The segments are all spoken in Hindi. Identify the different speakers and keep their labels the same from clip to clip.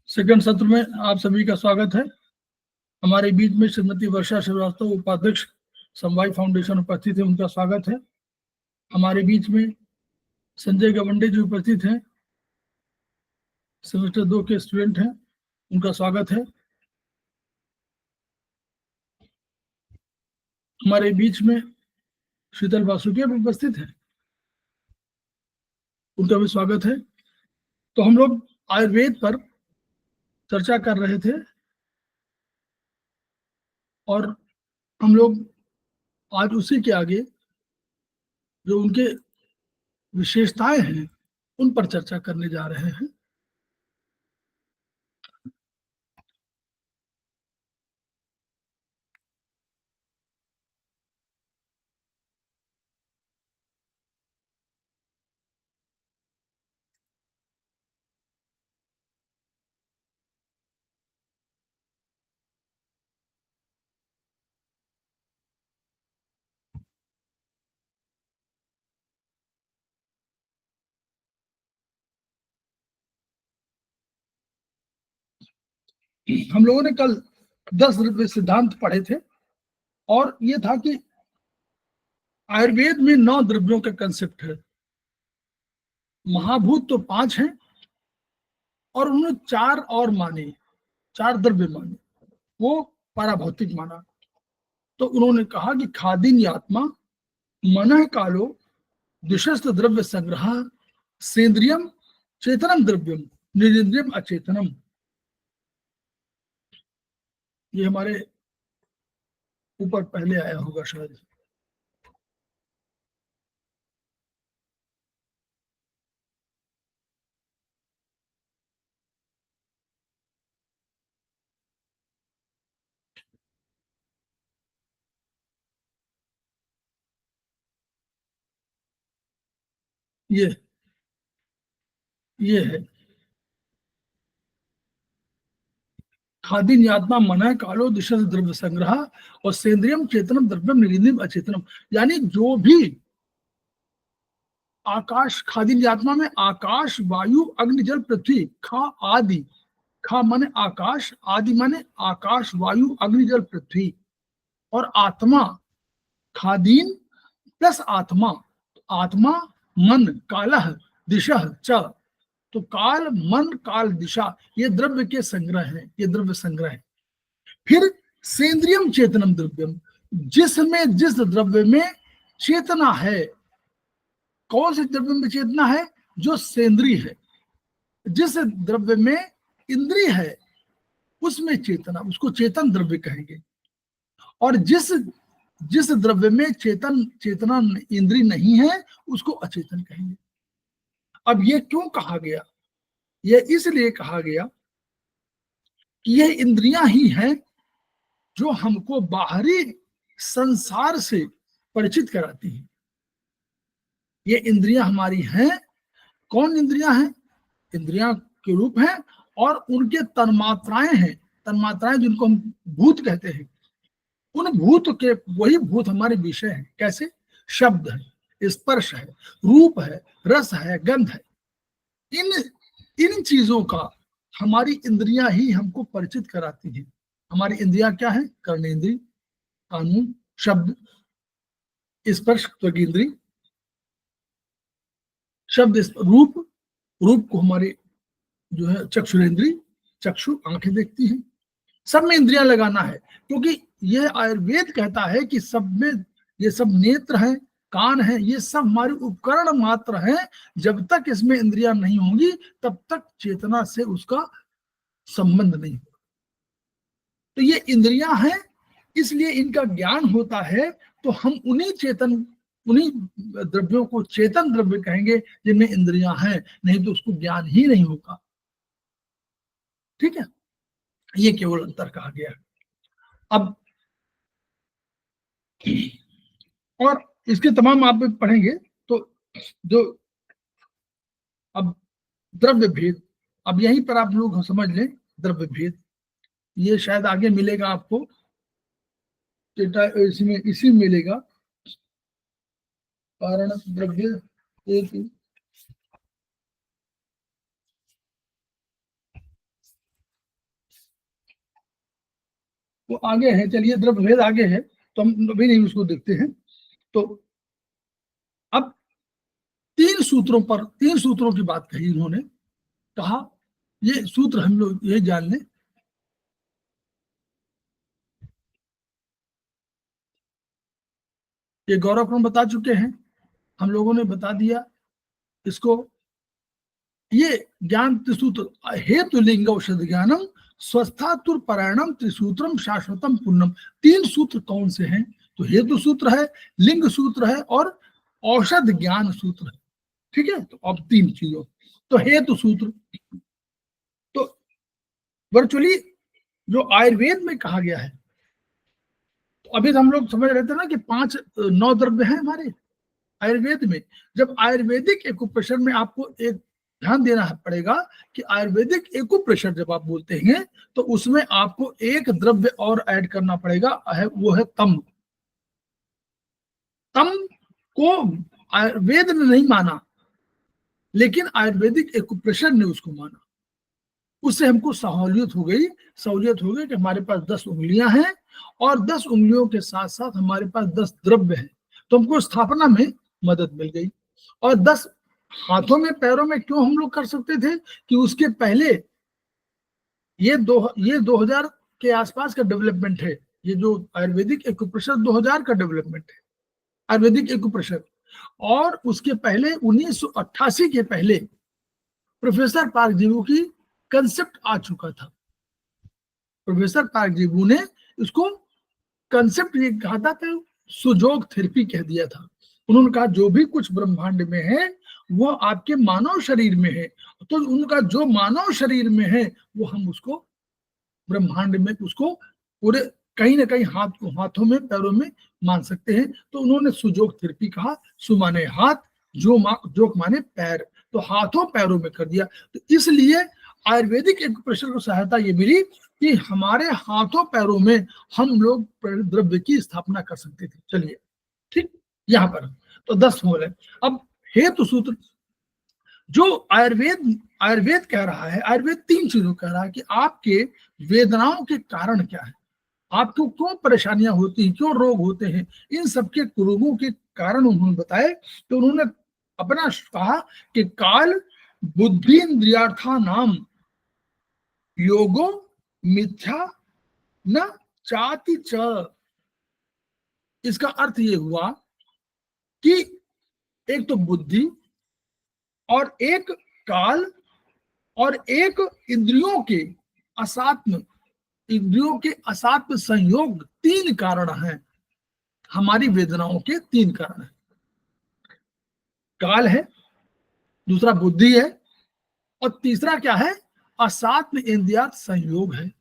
Speaker 1: सेकंड सत्र में आप सभी का स्वागत है। हमारे बीच में श्रीमती वर्षा श्रीवास्तव, उपाध्यक्ष समवाय फाउंडेशन उपस्थित है, उनका स्वागत है। हमारे बीच में संजय गवंडे जी उपस्थित हैं, सेमेस्टर 2 के स्टूडेंट हैं, उनका स्वागत है। हमारे बीच में शीतल वासुकी उपस्थित है, उनका भी स्वागत है। तो हम लोग आयुर्वेद पर चर्चा कर रहे थे और हम लोग आज उसी के आगे जो उनके विशेषताएं हैं उन पर चर्चा करने जा रहे हैं। हम लोगों ने कल 10 द्रव्य सिद्धांत पढ़े थे और ये था कि आयुर्वेद में 9 द्रव्यों का कंसेप्ट है। महाभूत तो 5 हैं और उन्होंने 4 और माने, 4 द्रव्य माने, वो पाराभौतिक माना। तो उन्होंने कहा कि खादीन आत्मा, मनः कालो, दिशस्त द्रव्य संग्रह, सेंद्रियम चेतनम द्रव्यम, निरिंद्रियम अचेतनम। ये हमारे ऊपर पहले आया होगा शायद। ये है खादीन आत्मा, मनः कालो, दिशस्त द्रव्य संग्रह और सेंद्रियम चेतनम द्रव्यम, निरिंद्रियम अचेतनम। यानी जो भी आकाश, खादीन आत्मा में आकाश, वायु, अग्नि, जल, पृथ्वी, खा आदि, खा माने आकाश, आदि माने आकाश, वायु, अग्नि, जल, पृथ्वी, और आत्मा, खादीन प्लस आत्मा, आत्मा मन कालह दिशा च, तो काल मन काल दिशा, ये द्रव्य के संग्रह है, ये द्रव्य संग्रह है। फिर सेंद्रियम चेतनम द्रव्यम, जिसमें जिस द्रव्य में चेतना है, कौन से द्रव्य में चेतना है? जो सेंद्रीय है। जिस द्रव्य में इंद्रिय है उसमें चेतना, उसको चेतन द्रव्य कहेंगे। और जिस जिस द्रव्य में चेतना इंद्रिय नहीं है उसको अचेतन कहेंगे। अब ये क्यों कहा गया? ये इसलिए कहा गया कि ये इंद्रियां ही हैं जो हमको बाहरी संसार से परिचित कराती हैं। ये इंद्रियां हमारी हैं। कौन इंद्रियां हैं? इंद्रियां के रूप हैं और उनके तन्मात्राएं हैं। तन्मात्राएं जिनको हम भूत कहते हैं, उन भूत के, वही भूत हमारे विषय हैं। कैसे? शब्द है, स्पर्श है, रूप है, रस है, गंध है। इन चीजों का हमारी इंद्रियां ही हमको परिचित कराती हैं। हमारी इंद्रियां क्या है? कर्णेंद्रिय, कानून, शब्द, स्पर्श त्वगिंद्रिय, शब्द, रूप, रूप को हमारे जो है चक्षुरेंद्रिय, चक्षु आंखें देखती हैं। सब में इंद्रियां लगाना है, क्योंकि यह आयुर्वेद कहता है कि सब में ये सब नेत्र हैं, कान है, ये सब हमारे उपकरण मात्र हैं। जब तक इसमें इंद्रियां नहीं होंगी तब तक चेतना से उसका संबंध नहीं होगा। तो ये इंद्रियां हैं, इसलिए इनका ज्ञान होता है। तो हम उन्हीं द्रव्यों को चेतन द्रव्य कहेंगे जिनमें इंद्रियां हैं, नहीं तो उसको ज्ञान ही नहीं होगा। ठीक है, ये केवल अंतर कहा गया है। अब और इसके तमाम आप पढ़ेंगे तो जो अब द्रव्य भेद, अब यहीं पर आप लोग समझ लें द्रव्य भेद। ये शायद आगे मिलेगा आपको, इसमें इसी मिलेगा। कारण द्रव्य एक ही। वो आगे है, चलिए द्रव्य भेद आगे है तो हम अभी नहीं उसको देखते हैं। तो अब तीन सूत्रों की बात कही इन्होंने, कहा ये सूत्र हम लोग ये जान लें। ये गौरव हम बता चुके हैं, हम लोगों ने बता दिया इसको। ये ज्ञान त्रिसूत्र हेतु लिंग औषध ज्ञानम स्वस्थातुर परायणम त्रिसूत्रम शाश्वतम पुण्यम। तीन सूत्र कौन से हैं? तो हेतु सूत्र है, लिंग सूत्र है और औषध ज्ञान सूत्र है। ठीक है, तो अब तीन चीजों। तो हेतु सूत्र तो वर्चुअली जो आयुर्वेद में कहा गया है, तो अभी हम लोग समझ रहे थे ना कि 9 द्रव्य हैं हमारे आयुर्वेद में। जब आयुर्वेदिक एक्यूप्रेशर में आपको एक ध्यान देना पड़ेगा कि आयुर्वेदिक एक्यूप्रेशर जब आप बोलते हैं तो उसमें आपको एक द्रव्य और ऐड करना पड़ेगा, वो है तम। तम को आयुर्वेद ने नहीं माना, लेकिन आयुर्वेदिक एक्यूप्रेशर ने उसको माना। उससे हमको सहूलियत हो गई कि हमारे पास 10 उंगलियां हैं और 10 उंगलियों के साथ साथ हमारे पास 10 द्रव्य हैं, तो हमको स्थापना में मदद मिल गई। और 10 हाथों में पैरों में क्यों हम लोग कर सकते थे? कि उसके पहले ये 2000 के आसपास का डेवलपमेंट है। ये जो आयुर्वेदिक एक्यूप्रेशर 2000 का डेवलपमेंट है, आयुर्वेदिक एक्यूप्रेशर। और उसके पहले 1988 के पहले प्रोफेसर पार्कजीवू की कंसेप्ट आ चुका था। प्रोफेसर पार्कजीवू ने इसको कंसेप्ट ये कहा था कि सुजोग थेरेपी कह दिया था। उन्होंने कहा जो भी कुछ ब्रह्मांड में है वो आपके मानव शरीर में है, तो उनका जो मानव शरीर में है वो हम उसको ब्रह्मांड में उसको पूरे कहीं ना कहीं हाथों में पैरों में मान सकते हैं। तो उन्होंने सुजोग थेरेपी कहा। सु माने हाथ, जोक माने पैर, तो हाथों पैरों में कर दिया। तो इसलिए आयुर्वेदिक एक्यूप्रेशर को सहायता ये मिली कि हमारे हाथों पैरों में हम लोग द्रव्य की स्थापना कर सकते थे। चलिए ठीक, यहां पर तो 10 हो गए। अब हेतु सूत्र जो आयुर्वेद कह रहा है, आयुर्वेद 3 चीजों कह रहा है कि आपके वेदनाओं के कारण क्या है, आपको क्यों परेशानियां होती हैं, क्यों रोग होते हैं, इन सबके रोगों के कारण उन्होंने बताए। तो उन्होंने अपना कहा कि काल बुद्धि इंद्रियार्था नाम योगो मिथ्या न चाति च। इसका अर्थ ये हुआ कि एक तो बुद्धि और एक काल और एक इंद्रियों के असात्म संयोग, 3 कारण हैं हमारी वेदनाओं के। 3 कारण हैं, काल है, दूसरा बुद्धि है और तीसरा क्या है? असात्म इंद्रियार्थ संयोग है।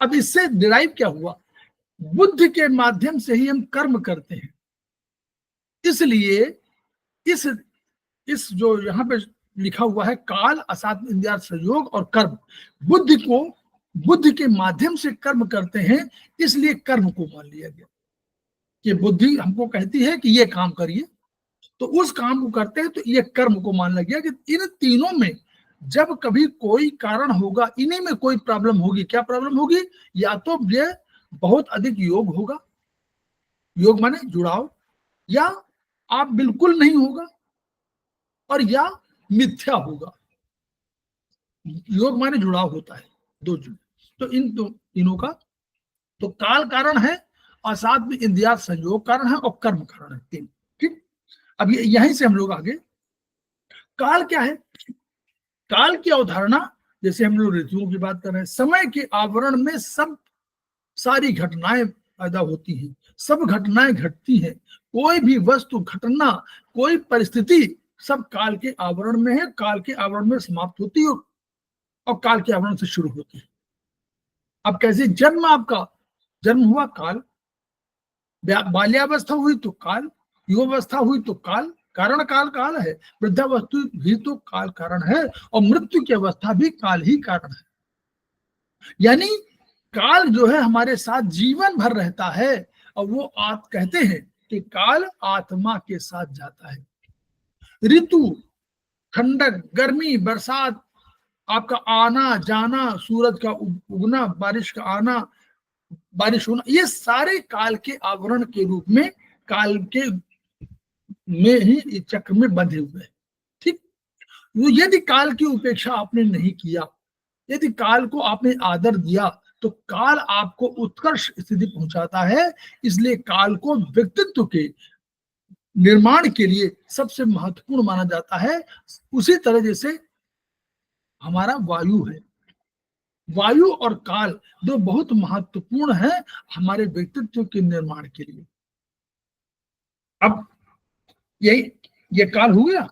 Speaker 1: अब इससे डिराइव क्या हुआ? बुद्धि के माध्यम से ही हम कर्म करते हैं, इसलिए इस जो यहां पे लिखा हुआ है काल, असात्म इंद्रियार्थ संयोग और कर्म, बुद्धि के माध्यम से कर्म करते हैं, इसलिए कर्म को मान लिया गया कि बुद्धि हमको कहती है कि ये काम करिए, तो उस काम को करते हैं, तो ये कर्म को मान लिया गया कि इन तीनों में जब कभी कोई कारण होगा, इन्हीं में कोई प्रॉब्लम होगी। क्या प्रॉब्लम होगी? या तो ये बहुत अधिक योग होगा, योग माने जुड़ाव, या आप बिल्कुल नहीं होगा, और या मिथ्या होगा। योग माने जुड़ाव होता है, 2 चीज। तो इन तीनों का तो काल कारण है, असाध्य इंद्रियार्थ संयोग कारण है और कर्म कारण है, 3। ठीक, अब यहीं से हम लोग आगे, काल क्या है? काल की अवधारणा, जैसे हम लोग ऋतुओं की बात कर रहे हैं, समय के आवरण में सब सारी घटनाएं पैदा होती हैं, सब घटनाएं घटती हैं, कोई भी वस्तु, घटना, कोई परिस्थिति सब काल के आवरण में है, काल के आवरण में समाप्त होती है और काल के आवरण से शुरू होती है। अब कैसे जन्म, आपका जन्म हुआ काल, बाल्यावस्था हुई तो काल, युवावस्था हुई तो काल, कारण काल है, वृद्धावस्था भी तो काल कारण है, और मृत्यु की अवस्था भी काल ही कारण है। यानी काल जो है हमारे साथ जीवन भर रहता है, और वो आप कहते हैं कि काल आत्मा के साथ जाता है। ऋतु, ठंडक, गर्मी, बरसात, आपका आना जाना, सूरज का उगना, बारिश का आना, बारिश होना, ये सारे काल के आवरण के रूप में, काल के में ही चक्र में बंधे हुए हैं। ठीक, यदि काल की उपेक्षा आपने नहीं किया, यदि काल को आपने आदर दिया, तो काल आपको उत्कर्ष स्थिति पहुंचाता है। इसलिए काल को व्यक्तित्व के निर्माण के लिए सबसे महत्वपूर्ण माना जाता है। उसी तरह जैसे हमारा वायु है, वायु और काल दो बहुत महत्वपूर्ण है हमारे व्यक्तित्व के निर्माण के लिए। अब यही ये काल हो गया।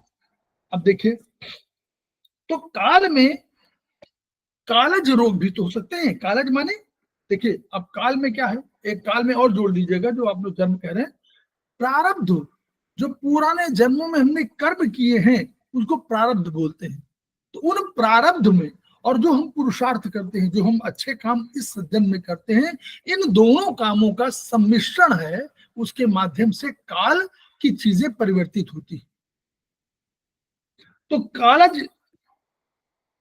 Speaker 1: अब देखिए, तो काल में कालज रोग भी तो हो सकते हैं। कालज माने, देखिए अब काल में क्या है, एक काल में और जोड़ दीजिएगा जो आप लोग जन्म कह रहे हैं, प्रारब्ध। जो पुराने जन्मों में हमने कर्म किए हैं उसको प्रारब्ध बोलते हैं। तो उन प्रारब्ध में और जो हम पुरुषार्थ करते हैं, जो हम अच्छे काम इस जन्म में करते हैं, इन दोनों कामों का सम्मिश्रण है, उसके माध्यम से काल की चीजें परिवर्तित होती। तो कालज,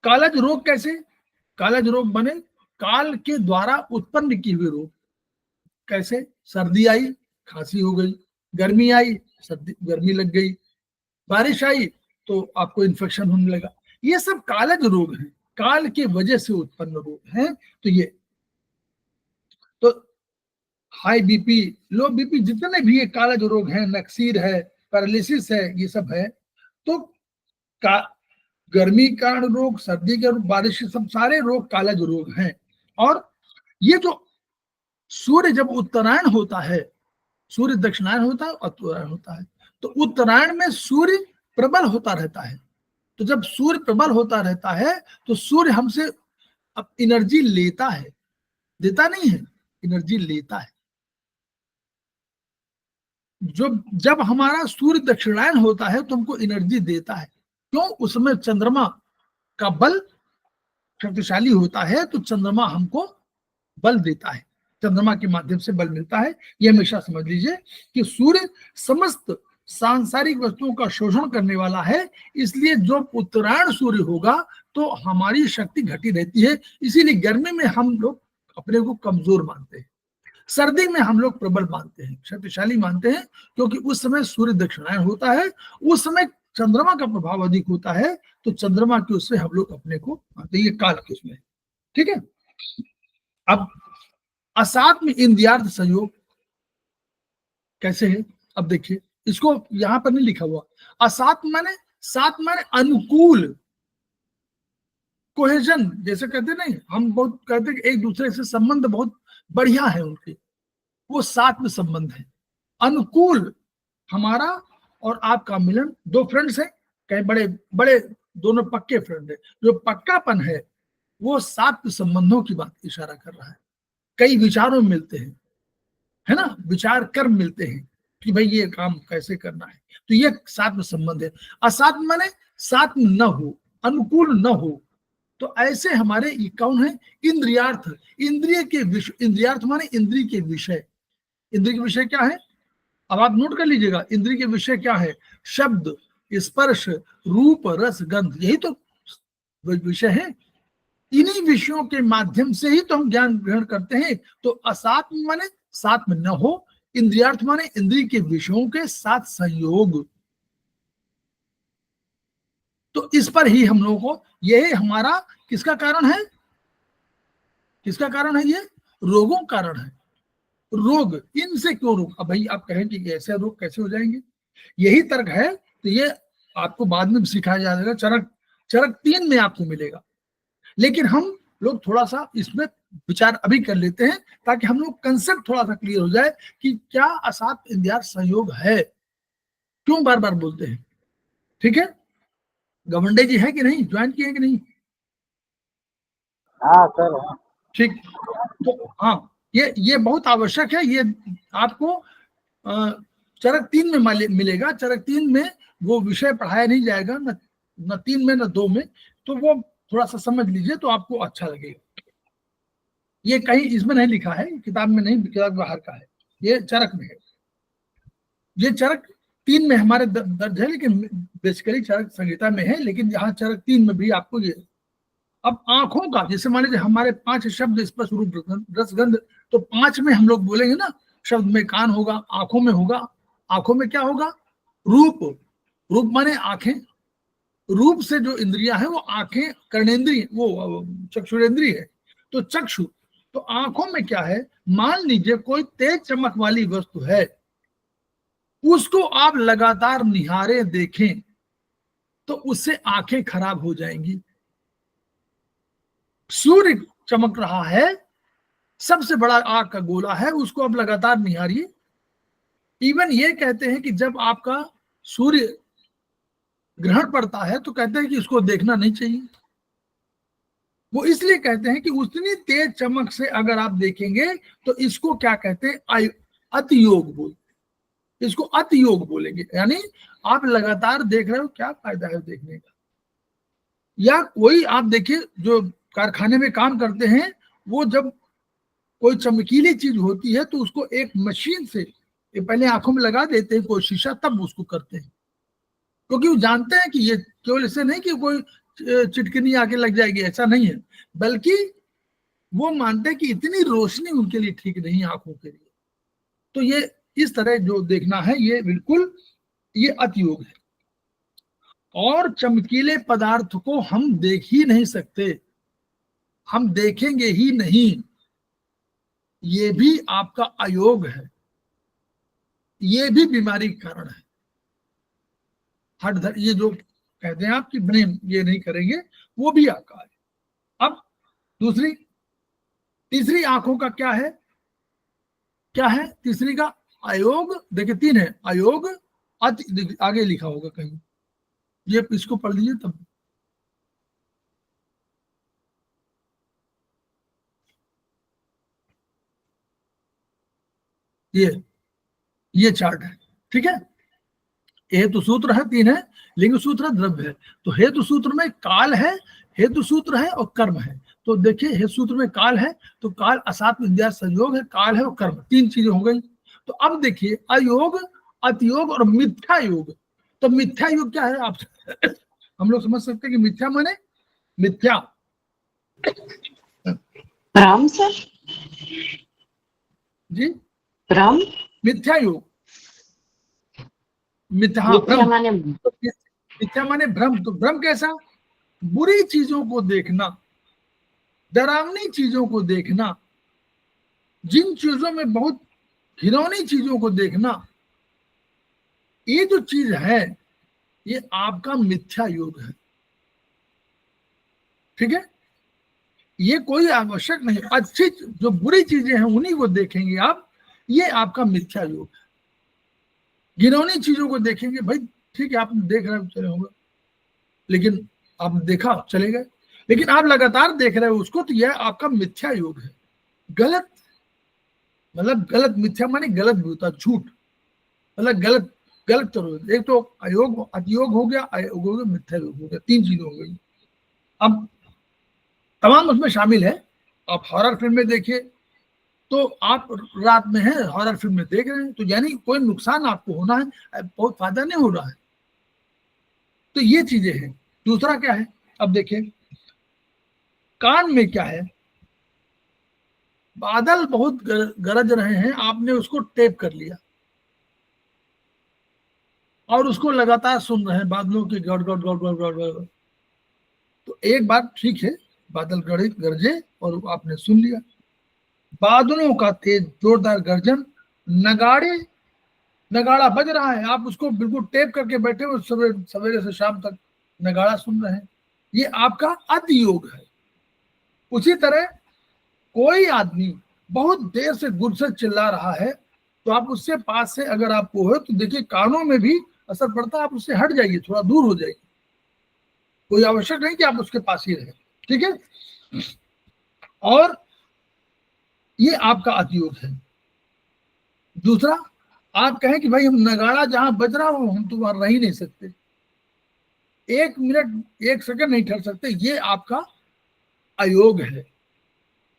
Speaker 1: कालज रोग कैसे? कालज रोग बने काल के द्वारा उत्पन्न किए हुए रोग। कैसे? सर्दी आई, खांसी हो गई, गर्मी आई, सर्दी गर्मी लग गई, बारिश आई तो आपको इन्फेक्शन होने लगा। ये सब कालज रोग हैं, काल के वजह से उत्पन्न रोग हैं। तो ये तो हाई बीपी, लो बीपी, जितने भी ये कालज रोग हैं, नक्सीर है, पैरालिसिस है, ये सब है। तो का गर्मी का रोग, सर्दी का रोग, बारिश, सब सारे रोग कालज रोग हैं। और ये जो सूर्य जब उत्तरायण होता है, सूर्य दक्षिणायन होता है और उत्तरायण होता है, तो उत्तरायण में सूर्य प्रबल होता रहता है। तो जब सूर्य प्रबल होता रहता है तो सूर्य हमसे अब एनर्जी लेता है, देता नहीं है, एनर्जी लेता है। जो जब हमारा सूर्य दक्षिणायन होता है तो हमको एनर्जी देता है। क्यों? उसमें चंद्रमा का बल शक्तिशाली होता है, तो चंद्रमा हमको बल देता है, चंद्रमा के माध्यम से बल मिलता है। यह हमेशा समझ लीजिए कि सूर्य समस्त सांसारिक वस्तुओं का शोषण करने वाला है। इसलिए जो उत्तरायण सूर्य होगा तो हमारी शक्ति घटी रहती है। इसीलिए गर्मी में हम लोग अपने को कमजोर मानते हैं, सर्दी में हम लोग प्रबल मानते हैं, शक्तिशाली मानते हैं, क्योंकि उस समय सूर्य दक्षिणायन होता है, उस समय चंद्रमा का प्रभाव अधिक होता है। तो चंद्रमा के उससे हम लोग अपने को मानते हैं। ये काल के उसमें, ठीक है। अब असात्म इंद्रियार्थ संयोग कैसे है? अब देखिए, इसको यहां पर नहीं लिखा हुआ। असात्म माने, सात माने अनुकूल, कोहेजन, जैसे कहते नहीं, हम बहुत कहते हैं कि एक दूसरे से संबंध बहुत बढ़िया है उनके, वो साथ में संबंध है। अनुकूल हमारा और आपका मिलन, दो फ्रेंड्स हैं, कहीं बड़े बड़े दोनों पक्के फ्रेंड है, जो पक्कापन है वो साथ संबंधों की बात इशारा कर रहा है। कई विचारों में मिलते हैं, है ना, विचार कर्म मिलते हैं कि भाई ये काम कैसे करना है, तो ये साथ में संबंध है। असाथ माने साथ में न हो, अनुकूल न हो। तो ऐसे हमारे ये कौन है? इंद्रियार्थ, इंद्रिय के विषय, इंद्रियार्थ माने इंद्रिय के विषय। इंद्रिय के विषय क्या है? अब आप नोट कर लीजिएगा, इंद्रिय के विषय क्या है? शब्द, स्पर्श, रूप, रस, गंध, यही तो विषय है। इन्हीं विषयों के माध्यम से ही तो हम ज्ञान ग्रहण करते हैं। तो असात्म माने साथ में न हो, इंद्रियार्थ माने इंद्रिय के विषयों के साथ संयोग। तो इस पर ही हम लोगों को, यही हमारा किसका कारण है? किसका कारण है? ये रोगों का कारण है। रोग, इनसे क्यों रोग? अब भाई आप कहें कि ऐसे रोग कैसे हो जाएंगे, यही तर्क है। तो ये आपको बाद में सिखाया जाएगा, चरक चरक 3 में आपको मिलेगा। लेकिन हम लोग थोड़ा सा इसमें विचार अभी कर लेते हैं ताकि हम लोग कंसेप्ट थोड़ा सा क्लियर हो जाए कि क्या असात इंद्रियार्थ संयोग है, क्यों बार बार बोलते हैं। ठीक है, गवंडे जी है कि नहीं, ज्वाइन किए कि नहीं?
Speaker 2: हाँ सर।
Speaker 1: ठीक, तो हाँ, ये बहुत आवश्यक है। ये आपको चरक 3 में मिलेगा। चरक 3 में वो विषय पढ़ाया नहीं जाएगा, न 3 में न 2 में, तो वो थोड़ा सा समझ लीजिए तो आपको अच्छा लगेगा। ये कहीं इसमें नहीं लिखा है, किताब में नहीं, किताब बाहर का है, ये चरक में है। ये चरक 3 में हमारे दर्ज है, लेकिन बेसिकली चरक संहिता में है, लेकिन यहाँ चरक 3 में भी आपको ये। अब आंखों का, जैसे मान लीजिए हमारे 5 शब्द स्पर्श रूप रसगंध, तो 5 में हम लोग बोलेंगे ना, शब्द में कान होगा, आंखों में होगा, आंखों में क्या होगा, रूप, रूप माने आंखें, रूप से जो इंद्रियां है वो आंखें, कर्णेंद्रिय, वो चक्षुरेंद्रिय है, तो चक्षु, तो आंखों में क्या है, मान लीजिए कोई तेज चमक वाली वस्तु है, उसको आप लगातार निहारे देखें तो उससे आंखें खराब हो जाएंगी। सूर्य चमक रहा है, सबसे बड़ा आग का गोला है, उसको आप लगातार निहारिए। इवन ये कहते हैं कि जब आपका सूर्य ग्रहण पड़ता है तो कहते हैं कि इसको देखना नहीं चाहिए। वो इसलिए कहते हैं कि उतनी तेज चमक से अगर आप देखेंगे तो इसको क्या कहते हैं, अतियोग बोलते, इसको अतियोग बोलेंगे, यानी आप लगातार देख रहे हो, क्या फायदा है देखने का। या कोई आप देखिए जो कारखाने में काम करते हैं, वो जब कोई चमकीली चीज होती है तो उसको एक मशीन से पहले आंखों में लगा देते हैं कोई शीशा, तब उसको करते हैं, क्योंकि वो जानते हैं कि ये केवल ऐसे नहीं कि कोई चिटकनी आके लग जाएगी, ऐसा नहीं है, बल्कि वो मानते हैं कि इतनी रोशनी उनके लिए ठीक नहीं है आंखों के लिए। तो ये इस तरह जो देखना है ये बिल्कुल ये अतियोग है। और चमकीले पदार्थ को हम देख ही नहीं सकते, हम देखेंगे ही नहीं, ये भी आपका अयोग है, ये भी बीमारी का कारण है। हट ये जो कहते हैं आपकी ब्रेन ये नहीं करेंगे, वो भी आपका है। अब दूसरी, तीसरी आंखों का क्या है, क्या है तीसरी का, अयोग। देखिए 3 है, अयोग, अति, आगे लिखा होगा कहीं, ये इसको पढ़ लीजिए तब। ये चार्ट है, ठीक है। हेतु सूत्र है 3 है, लिंग सूत्र है, द्रव्य है। तो हेतु सूत्र में काल है, हेतु सूत्र है और कर्म है। तो देखिए हेतु सूत्र में काल है, तो काल असात विद्या संयोग है, काल है और कर्म, 3 चीजें हो गई। तो अब देखिए अयोग, अतियोग और मिथ्या योग। तो मिथ्या योग क्या है, आप हम लोग समझ सकते हैं कि मिथ्या माने मिथ्या,
Speaker 2: राम सर
Speaker 1: जी,
Speaker 2: राम,
Speaker 1: मिथ्या योग, मिथ्या
Speaker 2: माने
Speaker 1: मिथ्या माने भ्रम। तो भ्रम कैसा, बुरी चीजों को देखना, डरावनी चीजों को देखना, जिन चीजों में बहुत घिनौनी चीजों को देखना, ये जो चीज है ये आपका मिथ्या योग है, ठीक है। ये कोई आवश्यक नहीं, अच्छी जो बुरी चीजें हैं उन्हीं को देखेंगे आप, ये आपका मिथ्या योग है। घिनौनी चीजों को देखेंगे, भाई ठीक है आपने देख रहे हो चले होंगे, लेकिन आपने देखा चले गए, लेकिन आप लगातार देख रहे हो उसको, तो यह आपका मिथ्या योग है। गलत मतलब गलत, मिथ्या माने गलत भी होता, झूठ मतलब गलत, गलत करो। एक तो अयोग, अतियोग हो गया, अयोग हो गया, मिथ्या योग हो गया, 3 चीजें हो गई। अब तमाम उसमें शामिल है। आप हॉरर फिल्में देखिए, तो आप रात में है हॉरर फिल्म में देख रहे हैं, तो यानी कोई नुकसान आपको होना है, बहुत फायदा नहीं हो रहा है। तो ये चीजें हैं। दूसरा क्या है, अब देखिए कान में क्या है, बादल बहुत गरज रहे हैं, आपने उसको टेप कर लिया और उसको लगातार सुन रहे हैं, बादलों के गड़ गड़ गड़ गड़ गड़ गड़। तो एक बात ठीक है, बादल गरजे और आपने सुन लिया, बादलों का तेज जोरदार गर्जन, नगाड़े, नगाड़ा बज रहा है, आप उसको बिल्कुल टेप करके बैठे हो, सवेरे से शाम तक नगाड़ा सुन रहे हैं, ये आपका अतियोग है। उसी तरह कोई आदमी बहुत देर से गुस्से चिल्ला रहा है, तो आप उससे पास से अगर आपको हो तो देखिए कानों में भी असर पड़ता है, आप उससे हट जाइए, थोड़ा दूर हो जाइए, कोई आवश्यक नहीं कि आप उसके पास ही रहे, ठीक है। और ये आपका अतियोग है। दूसरा, आप कहें कि भाई हम नगाड़ा जहां बज रहा हो हम तो वहां रह ही नहीं सकते, 1 मिनट 1 सेकंड नहीं ठहर सकते, ये आपका अयोग है।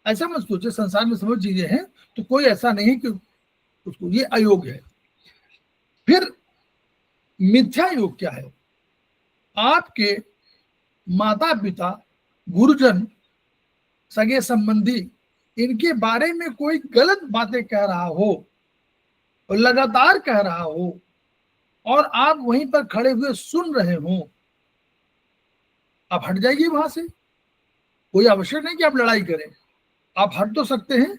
Speaker 1: ऐसा मत सोचे, संसार में समझ चीजें हैं, तो कोई ऐसा नहीं कि उसको, ये अयोग है। फिर मिथ्या योग क्या है? आपके माता पिता, गुरुजन, सगे संबंधी, इनके बारे में कोई गलत बातें कह रहा हो और लगातार कह रहा हो और आप वहीं पर खड़े हुए सुन रहे हो, आप हट जाइए वहां से। कोई आवश्यक नहीं कि आप लड़ाई करें, आप हट तो सकते हैं,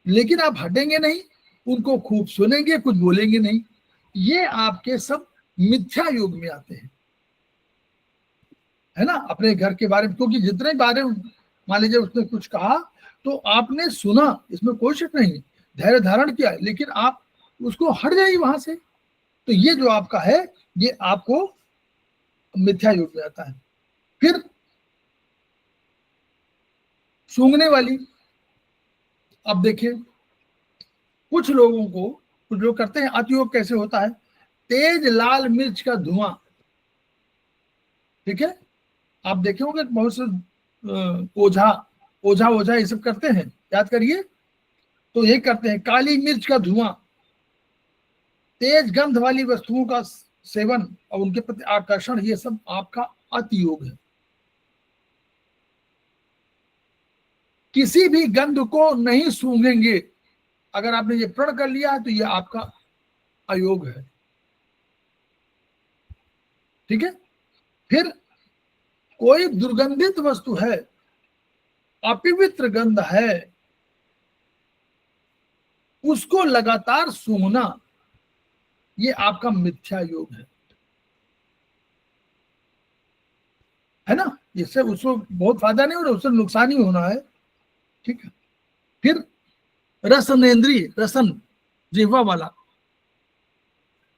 Speaker 1: लेकिन आप हटेंगे नहीं, उनको खूब सुनेंगे, कुछ बोलेंगे नहीं। ये आपके सब मिथ्या योग में आते हैं, है ना। अपने घर के बारे में, क्योंकि जितने बारे में मान लीजिए उसने कुछ कहा तो आपने सुना, इसमें कोई शक नहीं, धैर्य धारण किया, लेकिन आप उसको हट जाइए वहां से। तो ये जो आपका है, ये आपको मिथ्या योग में आता है। फिर सूंघने वाली, अब देखिए कुछ लोगों को, कुछ लोग करते हैं, अतियोग कैसे होता है? तेज लाल मिर्च का धुआं, ठीक है, आप देखे होंगे बहुत से ओझा ओझा ओझा ये सब करते हैं, याद करिए। तो ये करते हैं काली मिर्च का धुआं, तेज गंध वाली वस्तुओं का सेवन और उनके प्रति आकर्षण, ये सब आपका अतियोग है। किसी भी गंध को नहीं सूंघेंगे, अगर आपने ये प्रण कर लिया है तो ये आपका अयोग है, ठीक है। फिर कोई दुर्गंधित वस्तु है, अपवित्र गंध है, उसको लगातार सूंघना, ये आपका मिथ्या योग है ना। इससे उसको बहुत फायदा नहीं हो रहा, उससे नुकसान ही होना है, ठीक है। फिर रसनेन्द्रिय, रसन, जिह्वा वाला,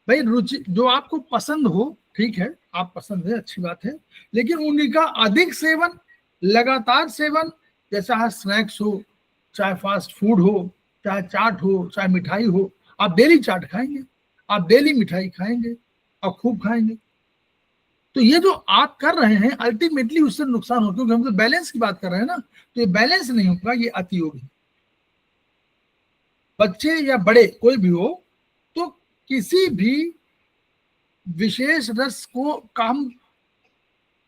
Speaker 1: भाई रुचि जो आपको पसंद हो, ठीक है, आप पसंद है, अच्छी बात है, लेकिन उनका अधिक सेवन, लगातार सेवन, जैसा स्नैक्स हो, चाहे फास्ट फूड हो, चाहे चाट हो, चाहे मिठाई हो, आप डेली चाट खाएंगे, आप डेली मिठाई खाएंगे और खूब खाएंगे, तो ये जो आप कर रहे हैं अल्टीमेटली उससे नुकसान हो, क्योंकि हम तो बैलेंस की बात कर रहे हैं ना, तो ये बैलेंस नहीं होगा, ये अतियोग है। बच्चे या बड़े कोई भी हो, तो किसी भी विशेष रस को काम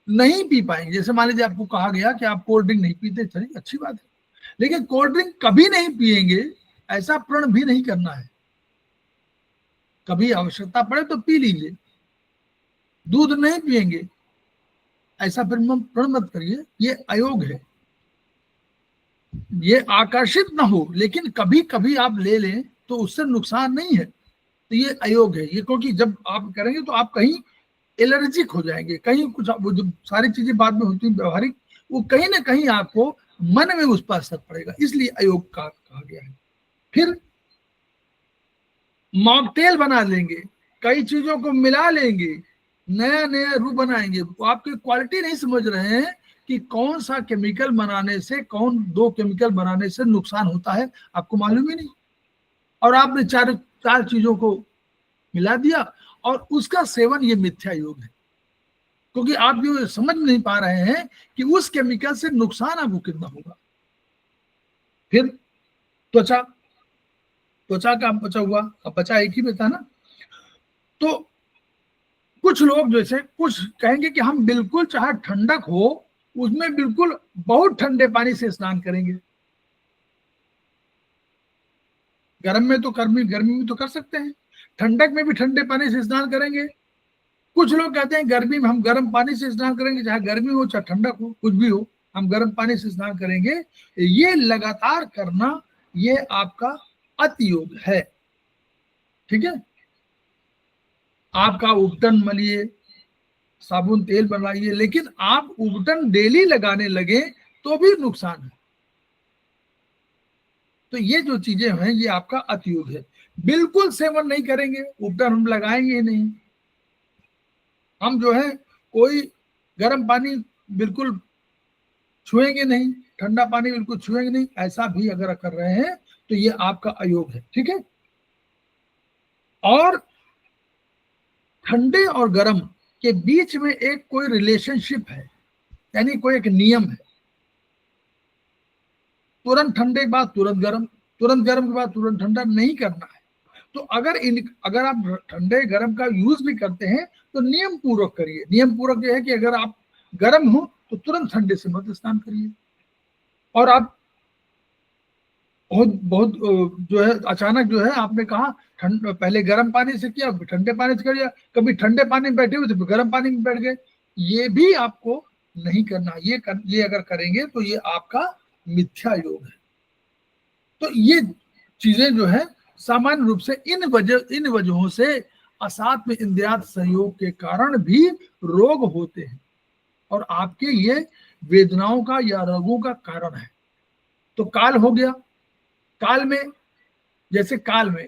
Speaker 1: नहीं पी पाएंगे। जैसे मान लीजिए आपको कहा गया कि आप कोल्ड ड्रिंक नहीं पीते, चलिए अच्छी बात है, लेकिन कोल्ड ड्रिंक कभी नहीं पिएंगे ऐसा प्रण भी नहीं करना है। कभी आवश्यकता पड़े तो पी लीजिए, दूध नहीं पिएंगे ऐसा फिर प्रण मत करिए, ये अयोग है। ये आकर्षित ना हो, लेकिन कभी कभी आप ले लें तो उससे नुकसान नहीं है, तो ये अयोग है ये, क्योंकि जब आप करेंगे तो आप कहीं एलर्जिक हो जाएंगे, कहीं कुछ, वो जो सारी चीजें बाद में होती हैं व्यवहारिक, वो कहीं ना कहीं आपको मन में उस पर असर पड़ेगा, इसलिए अयोग का कहा गया है। फिर मॉकटेल बना लेंगे, कई चीजों को मिला लेंगे, नया नया रूप बनाएंगे, वो आपकी क्वालिटी नहीं समझ रहे हैं कि कौन सा केमिकल बनाने से, कौन दो केमिकल बनाने से नुकसान होता है, आपको मालूम ही नहीं, और आपने चार चीजों को मिला दिया और उसका सेवन, ये मिथ्या योग है, क्योंकि आप ये समझ नहीं पा रहे हैं कि उस केमिकल से नुकसान आपको कितना होगा। फिर त्वचा, त्वचा का बचा हुआ, अब बचा एक ही बचा ना, तो कुछ लोग जैसे कुछ कहेंगे कि हम बिल्कुल चाहे ठंडक हो उसमें बिल्कुल बहुत ठंडे पानी से स्नान करेंगे, गर्म में तो गर्मी में तो कर सकते हैं, ठंडक में भी ठंडे पानी से स्नान करेंगे। कुछ लोग कहते हैं गर्मी में हम गर्म पानी से स्नान करेंगे, चाहे गर्मी हो चाहे ठंडक हो, कुछ भी हो, हम गर्म पानी से स्नान करेंगे। ये लगातार करना, ये आपका अतियोग है, ठीक है। आपका उबटन मलिए, साबुन तेल बनाइए, लेकिन आप उबटन डेली लगाने लगे तो भी नुकसान है। तो ये जो चीजें हैं ये आपका अतियोग है। बिल्कुल सेवन नहीं करेंगे, उबटन हम लगाएंगे ही नहीं, हम जो है कोई गर्म पानी बिल्कुल छुएंगे नहीं, ठंडा पानी बिल्कुल छुएंगे नहीं, ऐसा भी अगर कर रहे हैं तो ये आपका अयोग है, ठीक है। और ठंडे और गर्म के बीच में एक कोई रिलेशनशिप है, यानी कोई एक नियम है, तुरंत ठंडे के बाद तुरंत गर्म, तुरंत गर्म के बाद तुरंत ठंडा नहीं करना है। तो अगर आप ठंडे गर्म का यूज भी करते हैं तो नियम पूर्वक करिए। नियम पूर्वक यह है कि अगर आप गर्म हो तो तुरंत ठंडे से मत स्नान करिए, और आप बहुत बहुत जो है अचानक जो है आपने कहा पहले गर्म पानी से किया, ठंडे पानी से किया, कभी ठंडे पानी में बैठे हुए थे गर्म पानी में बैठ गए, ये भी आपको नहीं करना। ये अगर करेंगे तो ये आपका मिथ्या योग है। तो ये चीजें जो है सामान्य रूप से इन वजहों से असात्म इंद्रियात सहयोग के कारण भी रोग होते हैं, और आपके ये वेदनाओं का या रोगों का कारण है। तो काल हो गया। काल में, जैसे काल में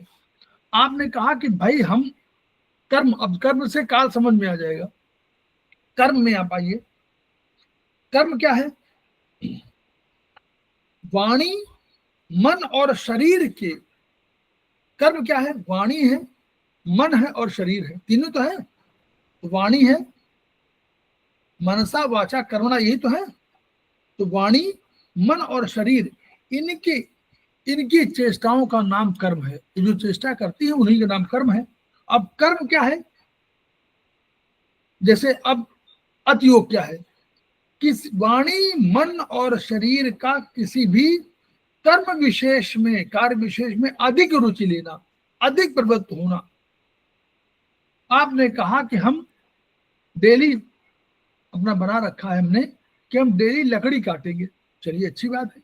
Speaker 1: आपने कहा कि भाई हम कर्म, अब कर्म से काल समझ में आ जाएगा। कर्म में आप आइए। कर्म क्या है? वाणी, मन और शरीर के कर्म क्या है? वाणी है, मन है और शरीर है, तीनों तो है। तो वाणी है, मनसा वाचा कर्मणा, यही तो है। तो वाणी, मन और शरीर, इनकी चेष्टाओं का नाम कर्म है। ये जो चेष्टा करती है उन्हीं का नाम कर्म है। अब कर्म क्या है? जैसे अब अतयोग क्या है? किस वाणी, मन और शरीर का किसी भी कर्म विशेष में, कार्य विशेष में अधिक रुचि लेना, अधिक प्रवृत्त होना। आपने कहा कि हम डेली अपना बना रखा है हमने कि हम डेली लकड़ी काटेंगे, चलिए अच्छी बात है।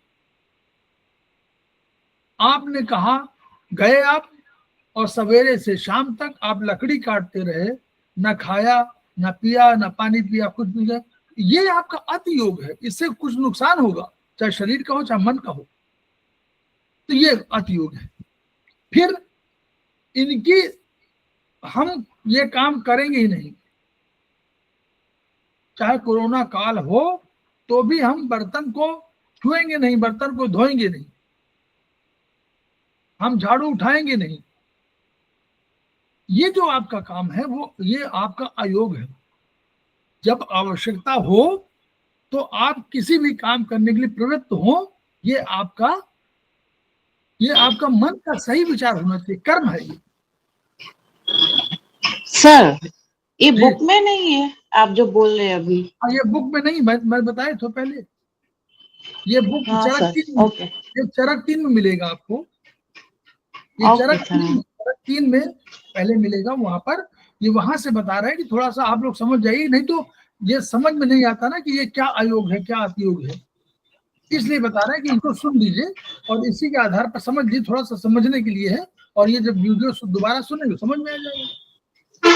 Speaker 1: आपने कहा गए आप और सवेरे से शाम तक आप लकड़ी काटते रहे, ना खाया ना पिया ना पानी पिया, कुछ भी नहीं, ये आपका अति योग है। इससे कुछ नुकसान होगा, चाहे शरीर का हो चाहे मन का हो, तो ये अति योग है। फिर इनकी हम ये काम करेंगे ही नहीं, चाहे कोरोना काल हो तो भी हम बर्तन को छुएंगे नहीं, बर्तन को धोएंगे नहीं, हम झाड़ू उठाएंगे नहीं। ये जो आपका काम है वो ये आपका अयोग है। जब आवश्यकता हो तो आप किसी भी काम करने के लिए प्रवृत्त हो, ये आपका मन का सही विचार होना चाहिए, कर्म है ये।
Speaker 2: सर ये बुक में नहीं है आप जो बोल रहे हैं अभी?
Speaker 1: ये बुक में नहीं, मैं बताया तो पहले, ये बुक
Speaker 2: हाँ
Speaker 1: चरक 3 में मिलेगा आपको। ये चरक 3 में पहले मिलेगा, वहां पर ये वहां से बता रहे हैं कि थोड़ा सा आप लोग समझ जाइए, नहीं तो ये समझ में नहीं आता ना कि ये क्या अयोग है क्या अतियोग है। इसलिए बता रहे हैं कि इनको सुन लीजिए और इसी के आधार पर समझ लीजिए, थोड़ा सा समझने के लिए है, और ये जब वीडियो दोबारा सुनेंगे समझ में आ जाएगा।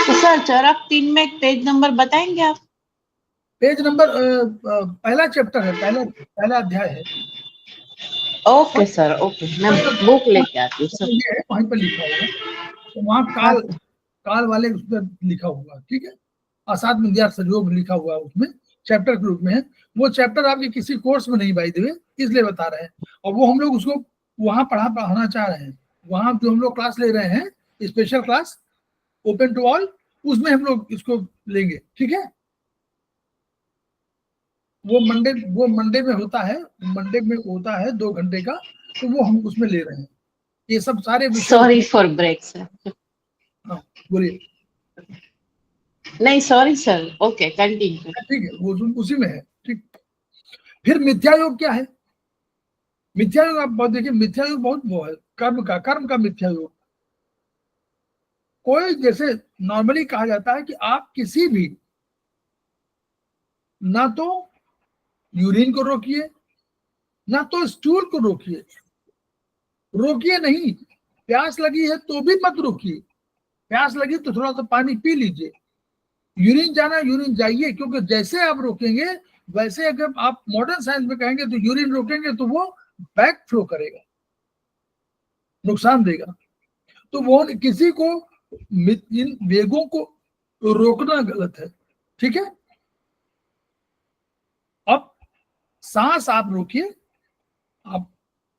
Speaker 2: तो सर चरक 3 में पेज नंबर बताएंगे आप?
Speaker 1: पेज नंबर पहला चैप्टर है, पहला अध्याय है।
Speaker 2: ओके सर, ओके, मैं बुक लेके आती हूँ सर।
Speaker 1: ये है वहीं पर लिखा होगा, तो वहाँ काल वाले उस पर लिखा हुआ, ठीक है। असाध्य इंद्रियात सहयोग लिखा हुआ उसमें, चैप्टर के रूप में है। वो चैप्टर आपके किसी कोर्स में नहीं बाई देवे, इसलिए बता रहे हैं। और वो हम लोग उसको वहाँ पढ़ाना चाह रहे हैं। वहाँ जो हम लोग क्लास ले रहे हैं, special class open to all, उसमें हम लोग इसको लेंगे, ठीक है। वो मंडे में होता है, मंडे में होता है 2 घंटे का, तो वो हम उसमें ले रहे हैं। ये सब सारे विषय।
Speaker 2: Sorry for break sir.
Speaker 1: हाँ बोलिए।
Speaker 2: नहीं सॉरी सर, ओके कंटिन्यू।
Speaker 1: ठीक है, वो उसी में है, ठीक। फिर मिथ्या योग क्या है? मिथ्या योग आप बहुत देखिए, मिथ्या योग बहुत वो है, कर्म का मिथ्या योग। कोई जैसे नॉर्मली कहा जाता है कि आप किसी भी, ना तो यूरिन को रोकिए ना तो स्टूल को रोकिए, रोकिए नहीं। प्यास लगी है तो भी मत रोकिए, प्यास लगी तो थोड़ा सा पानी पी लीजिए। यूरिन जाना यूरिन जाइए, क्योंकि जैसे आप रोकेंगे वैसे, अगर आप मॉडर्न साइंस में कहेंगे तो यूरिन रोकेंगे तो वो बैक फ्लो करेगा, नुकसान देगा। तो वो किसी को इन वेगों को रोकना गलत है, ठीक है। अब सांस आप रोकिए, आप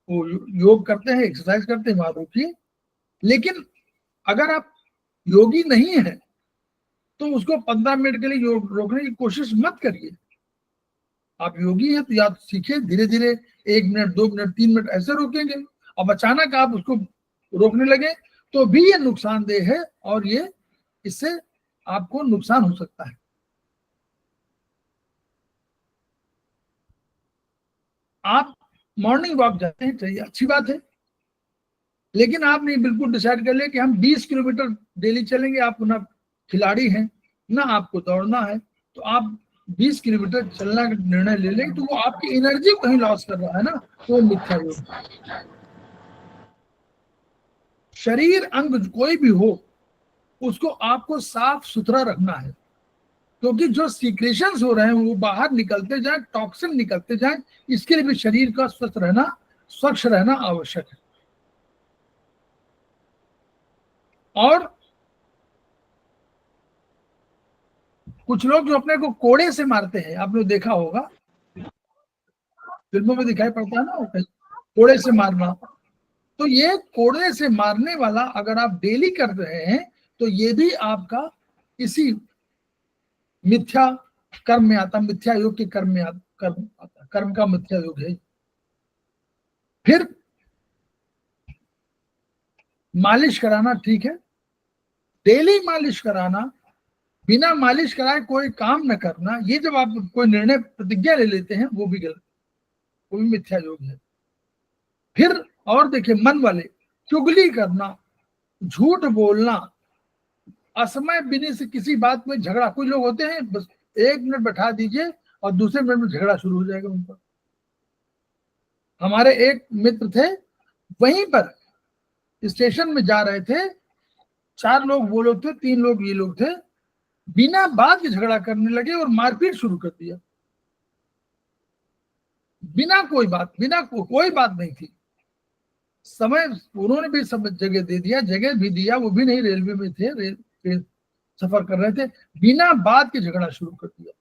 Speaker 1: वो योग करते हैं, एक्सरसाइज करते हैं, वहां रोकिए। लेकिन अगर आप योगी नहीं है तो उसको 15 मिनट के लिए रोकने की कोशिश मत करिए। आप योगी हैं तो या सीखिए धीरे धीरे, 1 मिनट 2 मिनट 3 मिनट ऐसे रोकेंगे। अब अचानक आप उसको रोकने लगे तो भी ये नुकसानदेह है और ये इससे आपको नुकसान हो सकता है। आप मॉर्निंग वॉक जाते हैं, चाहिए, अच्छी बात है, लेकिन आपने बिल्कुल डिसाइड कर लिया कि हम 20 किलोमीटर डेली चलेंगे, आप ना खिलाड़ी हैं ना आपको दौड़ना है, तो आप 20 किलोमीटर चलना का निर्णय ले लें, तो वो आपकी एनर्जी कहीं लॉस कर रहा है ना, तो वो मिथ्या योग। शरीर अंग कोई भी हो उसको आपको साफ सुथरा रखना है, क्योंकि जो सीक्रेशंस हो रहे हैं वो बाहर निकलते जाए, टॉक्सिन निकलते जाए, इसके लिए भी शरीर का स्वच्छ रहना आवश्यक है। और कुछ लोग जो अपने को कोड़े से मारते हैं, आपने देखा होगा, फिल्मों में दिखाई पड़ता है ना कोड़े से मारना, तो ये कोड़े से मारने वाला अगर आप डेली कर रहे हैं तो ये भी आपका इसी मिथ्या कर्म में आता, मिथ्या योग के कर्म में आता, कर्म का मिथ्या योग है। फिर मालिश कराना ठीक है, डेली मालिश कराना, बिना मालिश कराए कोई काम न करना, ये जब आप कोई निर्णय प्रतिज्ञा ले लेते हैं वो भी गलत, वो भी मिथ्या योग है। फिर और देखिए, मन वाले चुगली करना, झूठ बोलना, असमय बिना से किसी बात में झगड़ा, कुछ लोग होते हैं बस 1 मिनट बैठा दीजिए और दूसरे मिनट में झगड़ा शुरू हो जाएगा उनका। हमारे एक मित्र थे, वहीं पर स्टेशन में जा रहे थे, 4 लोग वो लोग थे, 3 लोग ये लोग थे, बिना बात के झगड़ा करने लगे और मारपीट शुरू कर दिया, बिना कोई बात, बिना कोई बात नहीं थी। समय उन्होंने भी सब जगह दे दिया, जगह भी दिया, वो भी नहीं रेलवे में थे, रेल सफर कर रहे थे, बिना बात के झगड़ा शुरू कर दिया,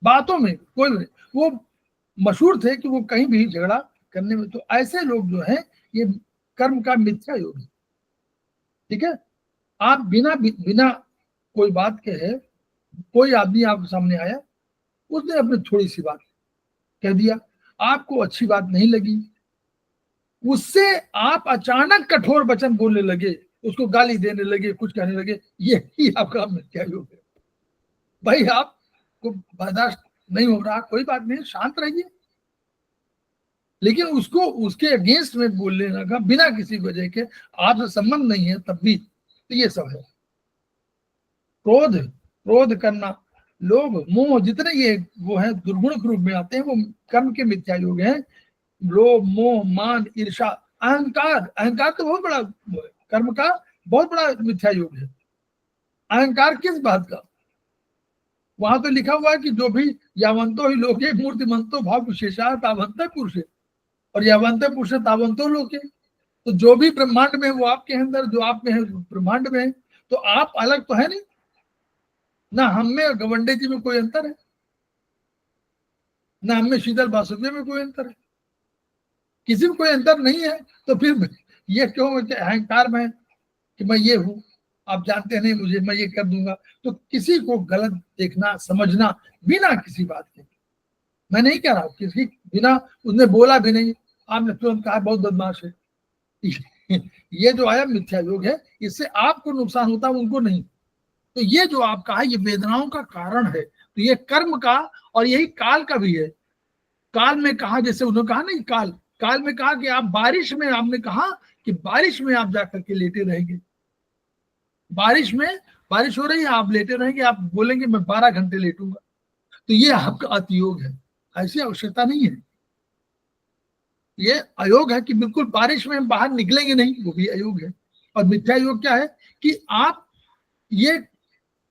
Speaker 1: बातों में कोई नहीं, वो मशहूर थे कि वो कहीं भी झगड़ा करने में, तो ऐसे लोग जो हैं ये कर्म का मिथ्या योग है। ठीक है, आप बिना कोई बात के है, कोई आदमी आपके सामने आया, उसने अपनी थोड़ी सी बात कह दिया, आपको अच्छी बात नहीं लगी, उससे आप अचानक कठोर वचन बोलने लगे, उसको गाली देने लगे, कुछ कहने लगे, यही आपका मिथ्या योग है। भाई आपको बर्दाश्त नहीं हो रहा, कोई बात नहीं, शांत रहिए, लेकिन उसको उसके अगेंस्ट में बोलने लगा बिना किसी वजह के, आपसे संबंध नहीं है तब भी, तो ये सब है। क्रोध करना, लोभ, मोह, जितने ये वो है दुर्गुण के रूप में आते हैं, वो कर्म के मिथ्या योग हैं। लोभ, मोह, मान, ईर्षा, अहंकार, अहंकार तो बहुत बड़ा कर्म का बहुत बड़ा मिथ्या योग है। अहंकार किस बात का? वहां तो लिखा हुआ है कि जो भी यावंतो ही लोके मूर्तिमंतो भाव विशेषा तावंत पुरुष, और यावंत पुरुष तावंतो लोके, तो जो भी ब्रह्मांड में वो आपके अंदर, जो आप में है ब्रह्मांड में है, तो आप अलग तो है नहीं ना, हम में और गवंडे जी में कोई अंतर है ना, हम में शीतल बासुदेव में कोई अंतर है, किसी में कोई अंतर नहीं है, तो फिर ये क्यों अहंकार में कि मैं ये हूं, आप जानते नहीं मुझे, मैं ये कर दूंगा, तो किसी को गलत देखना, समझना बिना किसी बात के, मैं नहीं कह रहा किसी बिना, उसने बोला भी नहीं, आपने तुरंत कहा बहुत बदमाश है, ये जो आया मिथ्या योग है, इससे आपको नुकसान होता है, उनको नहीं। तो ये जो आपका है ये वेदनाओं का कारण है, तो ये कर्म का और यही काल का भी है। काल में कहा, जैसे उन्होंने कहा ना, काल में कहा कि आप बारिश में, आपने कहा कि बारिश में आप जाकर के लेटे रहेंगे, बारिश में, बारिश हो रही है, आप लेटे रहेंगे, आप बोलेंगे मैं 12 घंटे लेटूंगा, तो ये आपका अतियोग है, ऐसी आवश्यकता नहीं है। ये अयोग है कि बिल्कुल बारिश में बाहर निकलेंगे नहीं, वो भी अयोग है। और मिथ्या योग क्या है कि आप ये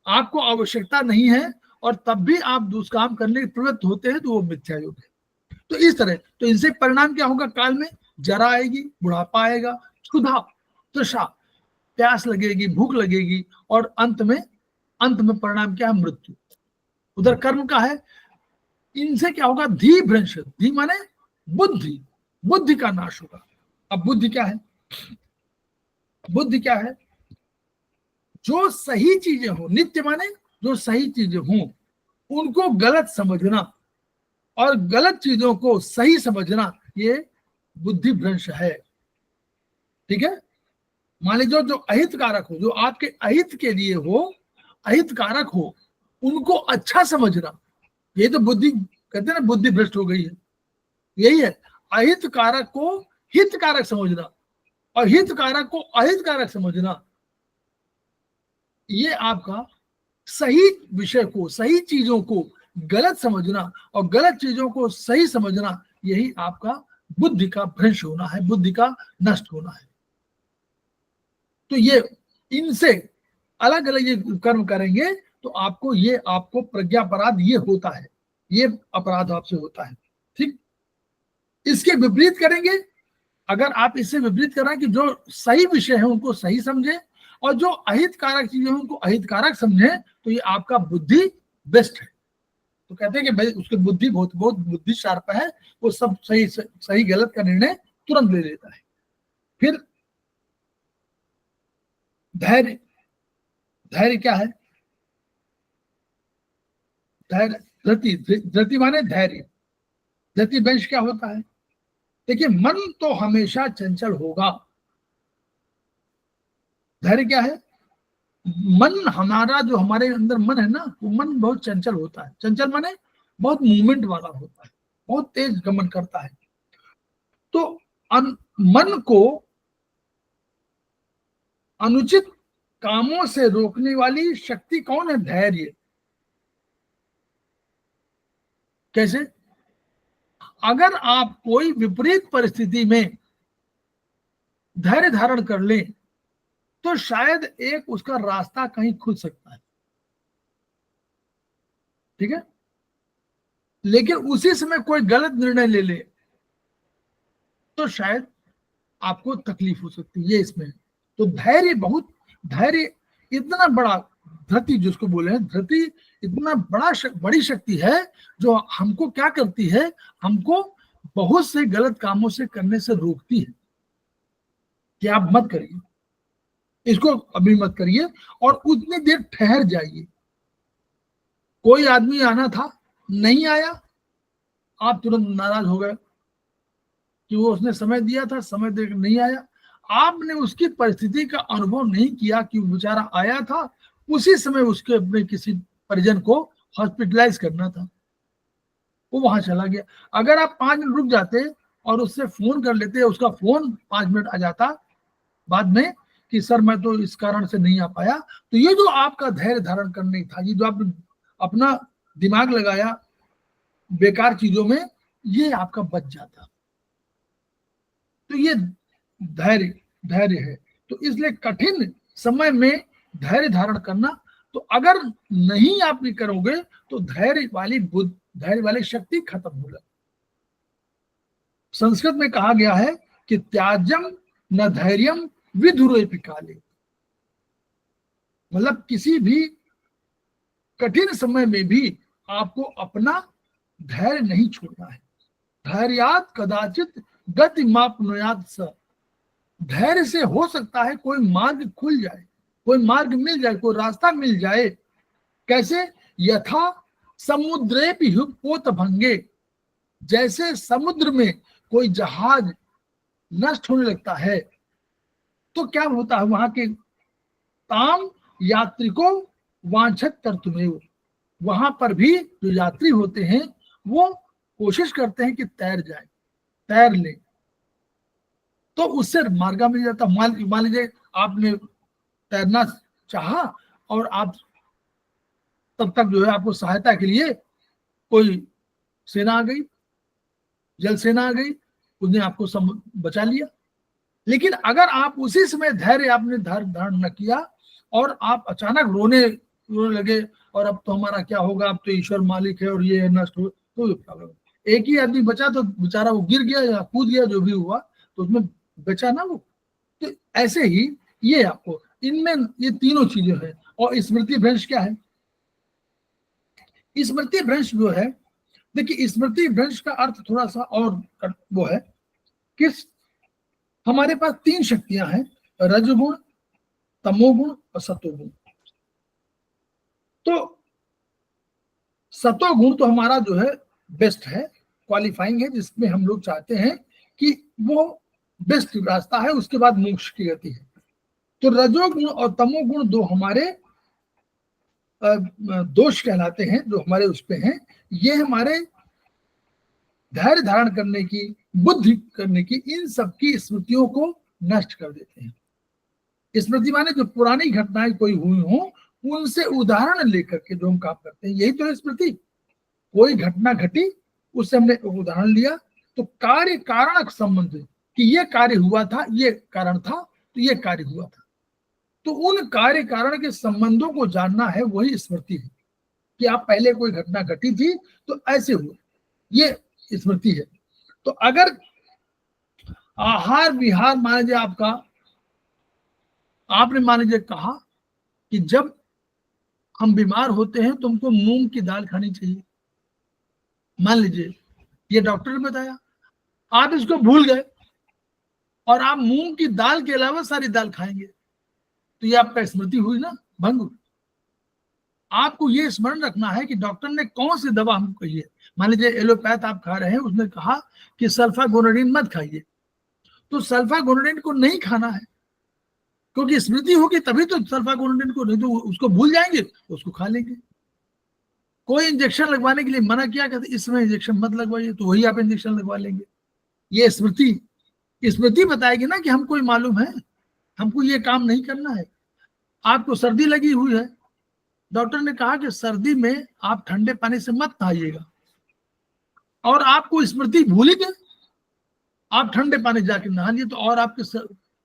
Speaker 1: आपको आवश्यकता नहीं है और तब भी आप दुष्काम करने के प्रवृत्त होते हैं, तो वो मिथ्या योग है। तो इस तरह, तो इनसे परिणाम क्या होगा? काल में जरा आएगी, बुढ़ापा आएगा, क्षुधा, तृषा, प्यास लगेगी, भूख लगेगी, और अंत में परिणाम क्या है? मृत्यु। उधर कर्म का है, इनसे क्या होगा? धी भ्रंश, धी माने बुद्धि का नाश होगा। अब बुद्धि क्या है? बुद्धि क्या है? जो सही चीजें हो, नित्य माने जो सही चीजें हो उनको गलत समझना और गलत चीजों को सही समझना, ये बुद्धि भ्रंश है। ठीक है, मान लीजिए जो अहित कारक हो, जो आपके अहित के लिए हो, अहित कारक हो, उनको अच्छा समझना, ये तो बुद्धि कहते हैं ना, बुद्धि भ्रष्ट हो गई है, यही है। अहित कारक को हित कारक समझना और हित कारक को अहित कारक समझना, ये आपका सही विषय को, सही चीजों को गलत समझना और गलत चीजों को सही समझना, यही आपका बुद्धि का भ्रंश होना है, बुद्धि का नष्ट होना है। तो ये इनसे अलग अलग ये कर्म करेंगे तो आपको प्रज्ञापराध ये होता है, ये अपराध आपसे होता है। ठीक, इसके विपरीत करेंगे, अगर आप इससे विपरीत करें कि जो सही विषय है उनको सही समझे और जो अहित कारक चीजें हैं उनको अहित कारक समझे, तो ये आपका बुद्धि बेस्ट है। तो कहते हैं कि भाई उसकी बुद्धि बहुत बहुत बुद्धि शार्प है, वो सब सही गलत का निर्णय तुरंत ले लेता है। फिर धैर्य, धैर्य क्या है? धैर्य, धृति, धृति माने धैर्य। धृति वंश क्या होता है? देखिए, मन तो हमेशा चंचल होगा। धैर्य क्या है? मन, हमारा जो हमारे अंदर मन है ना, वो मन बहुत चंचल होता है। चंचल माने बहुत मूवमेंट वाला होता है, बहुत तेज गमन करता है। तो मन को अनुचित कामों से रोकने वाली शक्ति कौन है? धैर्य। कैसे? अगर आप कोई विपरीत परिस्थिति में धैर्य धारण कर ले तो शायद एक उसका रास्ता कहीं खुल सकता है, ठीक है, लेकिन उसी समय कोई गलत निर्णय ले ले तो शायद आपको तकलीफ हो सकती है, ये इसमें। तो धैर्य इतना बड़ा, धृति जिसको बोले हैं, धृति इतना बड़ी शक्ति है जो हमको क्या करती है, हमको बहुत से गलत कामों से करने से रोकती है कि आप मत करिए, इसको अभी मत करिए और उतनी देर ठहर जाइए। कोई आदमी आना था, नहीं आया, आप तुरंत नाराज हो गए कि वो उसने समय दिया था, समय देकर नहीं आया। आपने उसकी परिस्थिति का अनुभव नहीं किया कि वो बेचारा आया था, उसी समय उसके अपने किसी परिजन को हॉस्पिटलाइज करना था, वो वहां चला गया। अगर आप 5 मिनट रुक जाते और उससे फोन कर लेते, उसका फोन 5 मिनट आ जाता बाद में कि सर मैं तो इस कारण से नहीं आ पाया, तो ये जो आपका धैर्य धारण करने था, ये जो आपने अपना दिमाग लगाया बेकार चीजों में, ये आपका बच जाता। तो ये धैर्य है। तो इसलिए कठिन समय में धैर्य धारण करना, तो अगर नहीं आप भी करोगे तो धैर्य वाली शक्ति खत्म हो जाए। संस्कृत में कहा गया है कि त्याज्यम न धैर्यम विधुरेपि काले, मतलब किसी भी कठिन समय में भी आपको अपना धैर्य नहीं छोड़ना है। धैर्यात कदाचित गति मापनुयात स, धैर्य से हो सकता है कोई मार्ग खुल जाए, कोई मार्ग मिल जाए, कोई रास्ता मिल जाए। कैसे? यथा समुद्रेपि पोत भंगे, जैसे समुद्र में कोई जहाज नष्ट होने लगता है तो क्या होता है, वहां के ताम यात्रिकों वांछत कर्तुमेव, वहां पर भी जो यात्री होते हैं वो कोशिश करते हैं कि तैर जाए, तैर ले, तो उससे मार्ग मिल जाता। मान लीजिए आपने तैरना चाहा और आप तब तक जो है आपको सहायता के लिए कोई सेना आ गई, जल सेना आ गई, उसने आपको बचा लिया। लेकिन अगर आप उसी समय धैर्य आपने धारण न किया और आप अचानक रोने लगे और अब तो हमारा क्या होगा, अब तो ईश्वर मालिक है और ये नष्ट हो, तो प्रॉब्लम। एक ही आदमी बचा तो बेचारा वो गिर गया या कूद गया, जो भी हुआ तो उसमें बचा ना वो। तो ऐसे ही ये आपको इनमें ये तीनों चीजें हैं। और स्मृति भ्रंश क्या है? स्मृति भ्रंश जो है, देखिए स्मृति भ्रंश का अर्थ थोड़ा सा और वो है कि हमारे पास 3 शक्तियां हैं, रजगुण, तमोगुण और सतोगुण। तो सतोगुण तो हमारा जो है बेस्ट है, क्वालिफाइंग है, जिसमें हम लोग चाहते हैं कि वो बेस्ट रास्ता है, उसके बाद मोक्ष की गति है। तो रजोगुण और तमोगुण दो हमारे दोष कहलाते हैं, जो हमारे उस पे हैं। ये हमारे धैर्य धारण करने की, बुद्धि करने की, इन सबकी स्मृतियों को नष्ट कर देते हैं। स्मृति माने जो पुरानी घटनाएं कोई हुई हो, उनसे उदाहरण लेकर के जो हम काम करते हैं, यही तो है स्मृति। कोई घटना घटी, उससे हमने उदाहरण लिया, तो कार्य कारणक संबंध, कि ये कार्य हुआ था, ये कारण था, तो ये कार्य हुआ था, तो उन कार्य कारण के संबंधों को जानना है, वही स्मृति है। कि आप पहले कोई घटना घटी थी तो ऐसे हुआ, ये स्मृति है। तो अगर आहार विहार मान लीजिए आपका, आपने मान लीजिए कहा कि जब हम बीमार होते हैं तो हमको मूंग की दाल खानी चाहिए, मान लीजिए ये डॉक्टर ने बताया, आप इसको भूल गए और आप मूंग की दाल के अलावा सारी दाल खाएंगे, तो ये आपका स्मृति हुई ना, भंग। आपको ये स्मरण रखना है कि डॉक्टर ने कौन सी दवा हमको कही है। मान लीजिए एलोपैथ आप खा रहे हैं, उसने कहा कि सल्फागोनाडिन मत खाइए, तो सल्फागोनाडिन को नहीं खाना है, क्योंकि स्मृति होगी तभी तो सल्फागोनाडिन को, नहीं तो उसको भूल जाएंगे, उसको खा लेंगे। कोई इंजेक्शन लगवाने के लिए मना किया, कहते इसमें इंजेक्शन मत लगवाइए, तो वही आप इंजेक्शन लगवा लेंगे। ये स्मृति, स्मृति बताएगी ना कि हमको मालूम है, हमको ये काम नहीं करना है। आपको सर्दी लगी हुई है, डॉक्टर ने कहा कि सर्दी में आप ठंडे पानी से मत नहाइएगा, और आपको स्मृति भूल ही गए, आप ठंडे पानी जाके नहा लिए, तो और आपके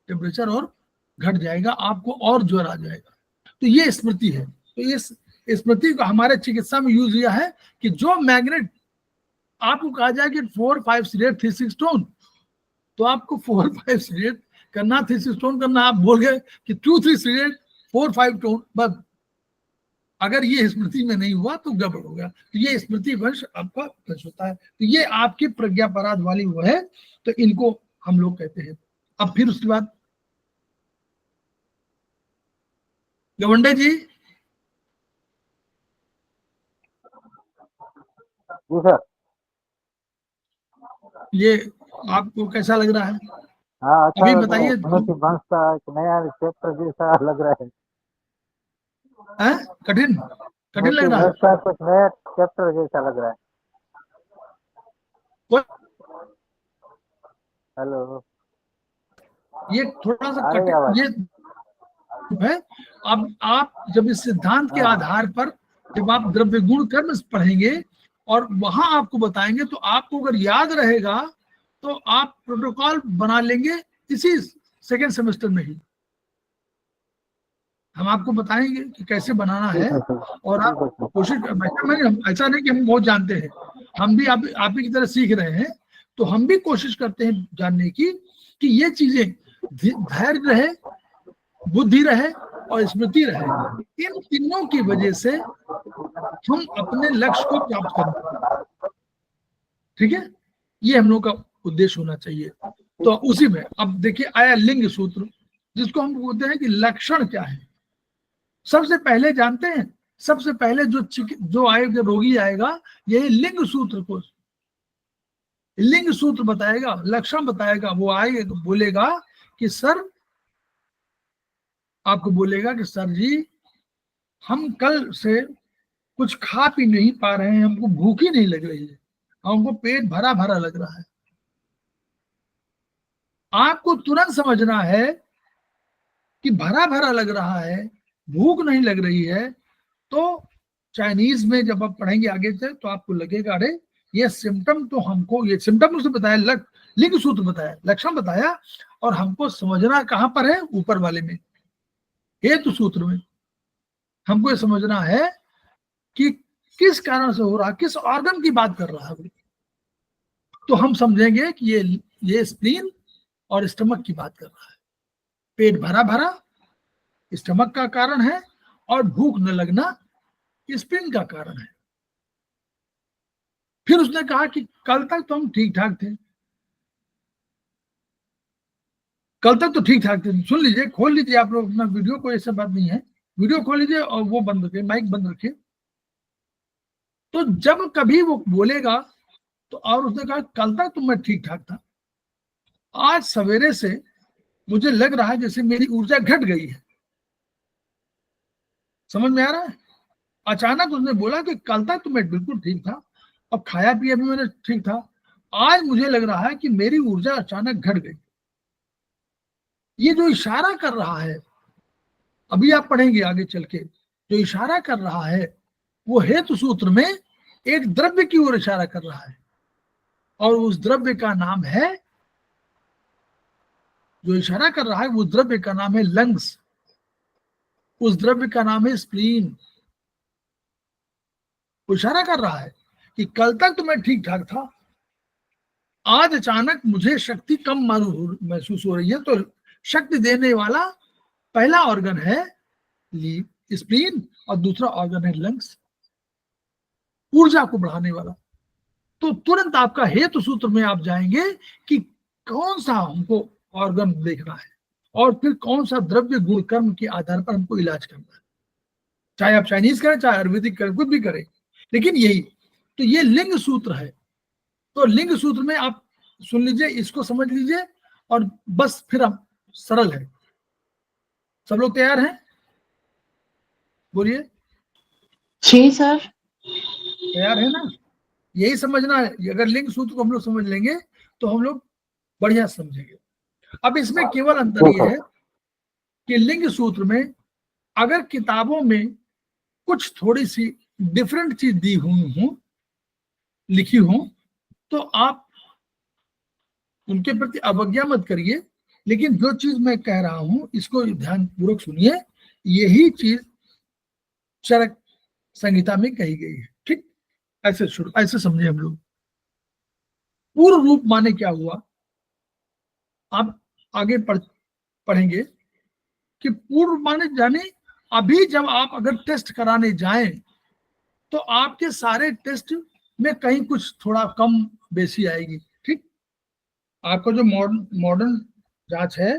Speaker 1: टेम्परेचर और घट जाएगा, आपको और ज्वर आ जाएगा। तो ये स्मृति है। तो इस स्मृति को हमारे चिकित्सा में यूज किया है कि जो मैग्नेट आपको कहा जाए कि 4 5 सिगरेट 3 6 टोन, तो आपको 4 5 सिगरेट करना, 3 6 टोन करना, आप बोल गए कि 2 3 सिगरेट 4 5 टोन, बस। अगर ये स्मृति में नहीं हुआ तो गड़बड़ हो गया। तो ये स्मृति वंश आपका वंश होता है। तो ये आपकी प्रज्ञापराध वाली वो है, तो इनको हम लोग कहते हैं। अब फिर उसके बाद गवंडे जी,
Speaker 3: जी सर।
Speaker 1: ये आपको कैसा लग रहा है?
Speaker 3: हाँ अच्छा
Speaker 1: अभी
Speaker 3: लग रहा है,
Speaker 1: बताइए।
Speaker 3: मनुष्य वंश का एक नया चैप्टर जैसा लग रहा है।
Speaker 1: कठिन कठिन लग
Speaker 3: मनुष्य
Speaker 1: रहा है?
Speaker 3: वंश का कुछ नया चैप्टर जैसा लग रहा है।
Speaker 1: कोई-
Speaker 3: हेलो,
Speaker 1: ये थोड़ा सा
Speaker 3: आ रही
Speaker 1: कठिन
Speaker 3: आवाज?
Speaker 1: ये है। अब आप जब इस सिद्धांत के
Speaker 3: हाँ।
Speaker 1: आधार पर जब आप द्रव्य गुण कर्म पढ़ेंगे और वहां आपको बताएंगे, तो आपको अगर याद रहेगा तो आप प्रोटोकॉल बना लेंगे इसी सेकेंड सेमेस्टर में ही। हम आपको बताएंगे कि कैसे बनाना है,
Speaker 3: ठीक है सर,
Speaker 1: और आप
Speaker 3: ठीक है सर।
Speaker 1: कोशिश ऐसा नहीं कि हम बहुत जानते हैं, हम भी आप ही की तरह सीख रहे हैं, तो हम भी कोशिश करते हैं जानने की कि ये चीजें धैर्य रहे, बुद्धि रहे और स्मृति रहे, इन तीनों की वजह से हम अपने लक्ष्य को प्राप्त करें। ठीक है, ये हम लोग का उद्देश्य होना चाहिए। तो उसी में अब देखिए आया लिंग सूत्र, जिसको हम बोलते हैं कि लक्षण क्या है। सबसे पहले जानते हैं, सबसे पहले जो आएगा, रोगी आएगा, यही लिंग सूत्र को, लिंग सूत्र बताएगा, लक्षण बताएगा। वो आएगा तो बोलेगा कि सर, आपको बोलेगा कि सर जी, हम कल से कुछ खा पी नहीं पा रहे हैं, हमको भूख ही नहीं लग रही है, हमको पेट भरा भरा लग रहा है। आपको तुरंत समझना है कि भरा भरा लग रहा है, भूख नहीं लग रही है। तो चाइनीज में जब आप पढ़ेंगे आगे से, तो आपको लगेगा अरे ये सिम्टम तो हमको, ये सिम्टम उसने बताया, लिंग सूत्र बताया, लक्षण बताया, और हमको समझना कहां पर है, ऊपर वाले में, हेतु सूत्र में। हमको ये समझना है कि किस कारण से हो रहा, किस ऑर्गन की बात कर रहा है। तो हम समझेंगे कि ये स्प्लीन और स्टमक की बात कर रहा है। पेट भरा भरा स्टमक का कारण है, और भूख न लगना स्प्लीन का कारण है। फिर उसने कहा कि कल तक तो हम ठीक ठाक थे, कल तक तो ठीक ठाक थे। सुन लीजिए, खोल लीजिए आप लोग अपना वीडियो, कोई ऐसा बात नहीं है, वीडियो खोल लीजिए और वो बंद रखिए, माइक बंद रखिए। तो जब कभी वो बोलेगा तो, और उसने कहा कल तक तो मैं ठीक ठाक था, आज सवेरे से मुझे लग रहा है जैसे मेरी ऊर्जा घट गई है। समझ में आ रहा है? अचानक उसने बोला कि कल तक तो मैं बिल्कुल ठीक था, अब खाया पिया भी मैंने ठीक था, आज मुझे लग रहा है कि मेरी ऊर्जा अचानक घट गई। ये जो इशारा कर रहा है, अभी आप पढ़ेंगे आगे चल के, जो इशारा कर रहा है वो हेतु सूत्र में एक द्रव्य की ओर इशारा कर रहा है, और उस द्रव्य का नाम है, जो इशारा कर रहा है उस द्रव्य का नाम है लंग्स, उस द्रव्य का नाम है स्प्लीन। वो इशारा कर रहा है कि कल तक तो मैं ठीक ठाक था, आज अचानक मुझे शक्ति कम महसूस हो रही है। तो शक्ति देने वाला पहला ऑर्गन है स्प्लीन और दूसरा ऑर्गन है लंग्स, ऊर्जा को बढ़ाने वाला। तो तुरंत आपका हेतु सूत्र में आप जाएंगे कि कौन सा हमको ऑर्गन देखना है और फिर कौन सा द्रव्य गुण कर्म के आधार पर हमको इलाज करना है। चाहे आप चाइनीज करें, चाहे आयुर्वेदिक करें, कुछ भी करें, लेकिन यही तो ये लिंग सूत्र है। तो लिंग सूत्र में आप सुन लीजिए, इसको समझ लीजिए, और बस फिर आप सरल है। सब लोग तैयार हैं? बोलिए।
Speaker 2: जी सर।
Speaker 1: तैयार है ना? यही समझना है। अगर लिंग सूत्र को हम लोग समझ लेंगे तो हम लोग बढ़िया समझेंगे। अब इसमें केवल अंतर ये है कि लिंग सूत्र में अगर किताबों में कुछ थोड़ी सी डिफरेंट चीज दी हुई हो, लिखी हो, तो आप उनके प्रति अवज्ञा मत करिए, लेकिन जो चीज मैं कह रहा हूं इसको ध्यान पूर्वक सुनिए। यही चीज चरक संहिता में कही गई है। ठीक, ऐसे समझे हम लोग। पूर्व रूप माने क्या हुआ, आप आगे पढ़ेंगे कि पूर्व माने जाने अभी जब आप अगर टेस्ट कराने जाएं तो आपके सारे टेस्ट में कहीं कुछ थोड़ा कम बेसी आएगी। ठीक, आपका जो मॉडर्न जांच है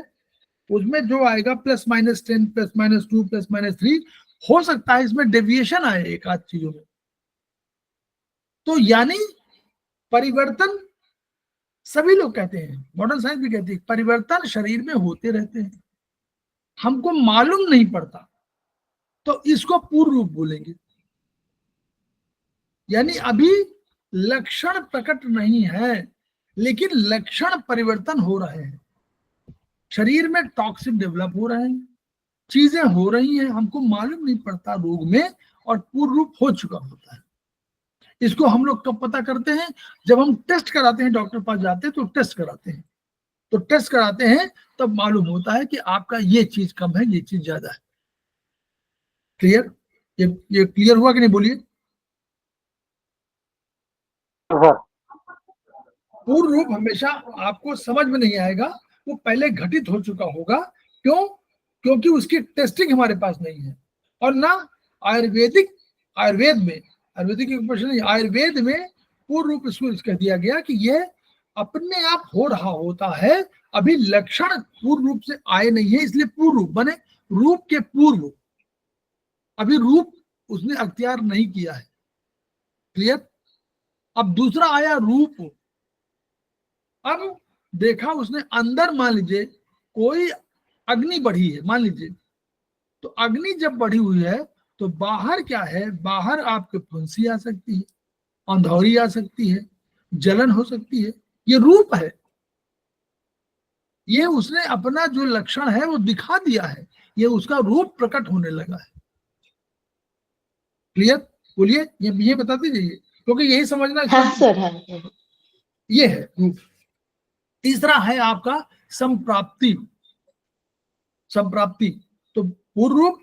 Speaker 1: उसमें जो आएगा +-10, +-2, +-3, हो सकता है इसमें डेविएशन आए एक आध चीजों में। तो यानी परिवर्तन, सभी लोग कहते हैं, मॉडर्न साइंस भी कहती है, परिवर्तन शरीर में होते रहते हैं, हमको मालूम नहीं पड़ता। तो इसको पूर्व रूप बोलेंगे। यानी अभी लक्षण प्रकट नहीं है, लेकिन लक्षण परिवर्तन हो रहे हैं। शरीर में टॉक्सिन डेवलप हो रहे हैं, चीजें हो रही हैं, हमको मालूम नहीं पड़ता रोग में, और पूर्व रूप हो चुका होता है। इसको हम लोग कब पता करते हैं? जब हम टेस्ट कराते हैं, डॉक्टर पास जाते हैं तो टेस्ट कराते हैं, तो टेस्ट कराते हैं तब मालूम होता है कि आपका ये चीज कम है, ये चीज ज्यादा है। क्लियर? ये क्लियर हुआ कि नहीं? बोलिए। पूर्व रूप हमेशा आपको समझ में नहीं आएगा, वो पहले घटित हो चुका होगा। क्यों? क्योंकि उसकी टेस्टिंग हमारे पास नहीं है। और ना आयुर्वेद में, आयुर्वेदिक प्रश्न नहीं, आयुर्वेद में पूर्व रूप इसको कह दिया गया कि ये अपने आप हो रहा होता है, अभी लक्षण पूर्व रूप से आए नहीं है, इसलिए पूर्व रूप बने रूप के पूर्व, अभी रूप उसने अख्तियार नहीं किया है। क्लियर? अब दूसरा आया रूप। अब देखा उसने अंदर, मान लीजिए कोई अग्नि बढ़ी है, मान लीजिए, तो अग्नि जब बढ़ी हुई है तो बाहर क्या है? बाहर आपके फुंसी आ सकती है, अंधौरी आ सकती है, जलन हो सकती है, ये रूप है। ये उसने अपना जो लक्षण है वो दिखा दिया है, ये उसका रूप प्रकट होने लगा है। क्लियर? बोलिए, ये बताते जाइए, क्योंकि यही समझना।
Speaker 2: हाँ सर, हाँ।
Speaker 1: ये है रूप। तीसरा है आपका संप्राप्ति। संप्राप्ति तो पूर्व रूप,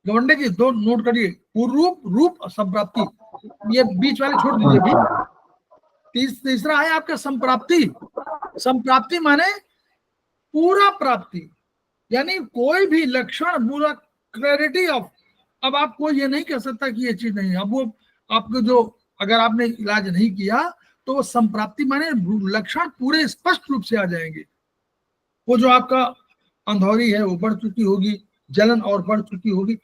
Speaker 1: गवंडे जी दो नोट करिए, पूर्व रूप, रूप और संप्राप्ति, ये बीच वाले छोड़ दीजिए अभी। तीसरा है आपका संप्राप्ति। संप्राप्ति माने पूरा प्राप्ति, यानी कोई भी लक्षण पूरा क्लैरिटी ऑफ। अब आपको ये नहीं कह सकता कि ये चीज नहीं है। अब वो आपको जो, अगर आपने इलाज नहीं किया तो वो संप्राप्ति माने लक्षण पूरे स्पष्ट रूप से आ जाएंगे। वो जो आपका अंधौरी है वो बढ़ चुकी होगी, जलन और बढ़ चुकी होगी,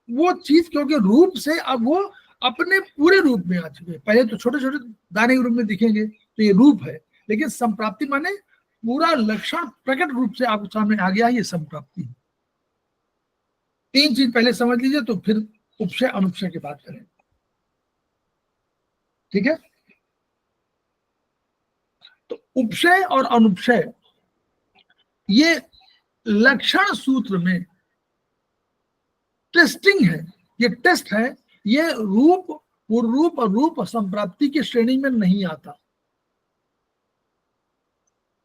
Speaker 1: वो चीज क्योंकि रूप से अब वो अपने पूरे रूप में आ चुके हैं। पहले तो छोटे छोटे दाने के रूप में दिखेंगे, तो ये रूप है, लेकिन संप्राप्ति माने पूरा लक्षण प्रकट रूप से आपके सामने आ गया, ये संप्राप्ति है। 3 चीज पहले समझ लीजिए, तो फिर उपशय अनुपशय की बात करें, ठीक है। तो उपशय और अनुपशय ये लक्षण सूत्र में टेस्टिंग है, ये टेस्ट है, ये रूप पूर्व रूप और रूप संप्राप्ति की श्रेणी में नहीं आता।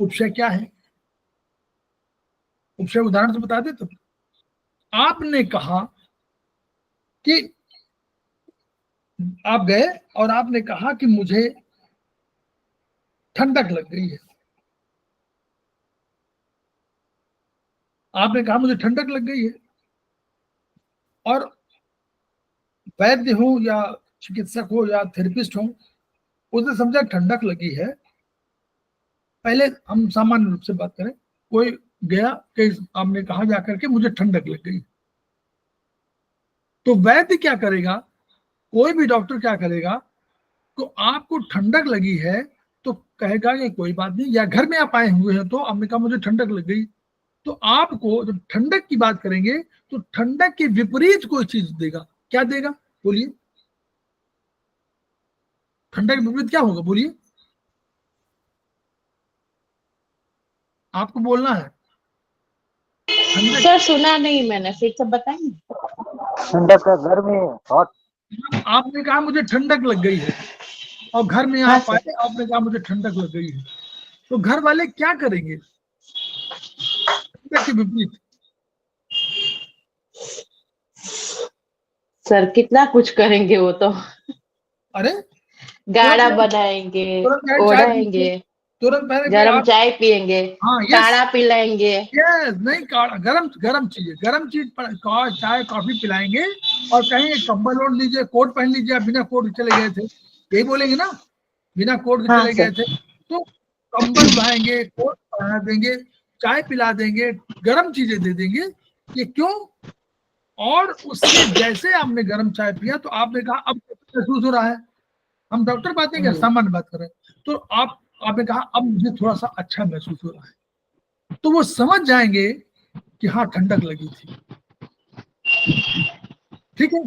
Speaker 1: उपशय क्या है? उपशय उदाहरण से बता दे। तो आपने कहा कि आप गए और आपने कहा कि मुझे ठंडक लग गई है, आपने कहा मुझे ठंडक लग गई है, और वैद्य हो या चिकित्सक हो या थेरेपिस्ट हो, उसने समझा ठंडक लगी है। पहले हम सामान्य रूप से बात करें, कोई गया कि आपने कहा जाकर के मुझे ठंडक लग गई, तो वैद्य क्या करेगा, कोई भी डॉक्टर क्या करेगा, तो आपको ठंडक लगी है तो कहेगा कि कोई बात नहीं, या घर में आप आए हुए हैं तो आपने कहा मुझे ठंडक लग गई, तो आपको जब ठंडक की बात करेंगे तो ठंडक के विपरीत कोई चीज देगा। क्या देगा बोलिए? ठंडक के विपरीत क्या होगा बोलिए? आपको बोलना है।
Speaker 2: सर सुना नहीं मैंने, फिर से बताएंगे।
Speaker 3: ठंडक का गर्मी, हॉट।
Speaker 1: आपने कहा मुझे ठंडक लग गई है, और घर में
Speaker 2: हाँ
Speaker 1: आप आए, आपने कहा मुझे ठंडक लग गई है, तो घर वाले क्या करेंगे ठंडक के विपरीत?
Speaker 2: सर कितना कुछ करेंगे वो तो,
Speaker 1: अरे
Speaker 2: गाढ़ा बनाएंगे,
Speaker 1: तुरंत चाय
Speaker 2: ओढ़ाएंगे,
Speaker 1: तुरंत पहले
Speaker 2: गरम
Speaker 1: आप,
Speaker 2: चाय पियेंगे,
Speaker 1: हाँ यस
Speaker 2: काढ़ा पिलाएंगे।
Speaker 1: यस, नहीं काढ़ा, गरम गरम चीज चाय कॉफी पिलाएंगे, और कहेंगे कंबल ओढ़ लीजिए, कोट पहन लीजिए, आप बिना कोट के चले गए थे, यही बोलेंगे ना, बिना कोट के
Speaker 2: हाँ
Speaker 1: चले गए
Speaker 2: सर।
Speaker 1: थे, तो कंबल पहनेंगे, कोट पहना देंगे, चाय पिला देंगे, गरम चीजें दे देंगे। ये क्यों? और उससे जैसे आपने गरम चाय पिया तो आपने कहा अब महसूस हो रहा है, हम डॉक्टर बात नहीं कर, सामान्य बात कर रहे हैं, तो आपने कहा अब मुझे थोड़ा सा अच्छा महसूस हो रहा है, तो वो समझ जाएंगे कि हाँ ठंडक लगी थी, ठीक है।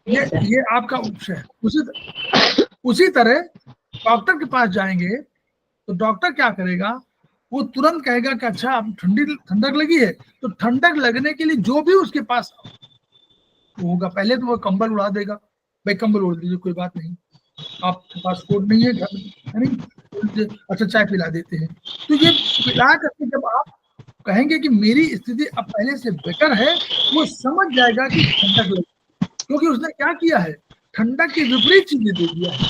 Speaker 1: ये आपका उपशय है। उसी तरह डॉक्टर के पास जाएंगे तो डॉक्टर क्या करेगा, वो तुरंत कहेगा कि अच्छा अब ठंडक लगी है, तो ठंडक लगने के लिए जो भी उसके पास होगा, पहले तो वो कंबल उड़ा देगा, भाई कंबल उड़ दीजिए, कोई बात नहीं, आपके पास कोट नहीं है घर में, है नहीं, अच्छा चाय पिला देते हैं। तो ये पिला करके जब आप कहेंगे कि मेरी स्थिति अब पहले से बेटर है, वो समझ जाएगा कि ठंडक लगी, क्योंकि उसने क्या किया है, ठंडक के विपरीत चीजें दे दिया है,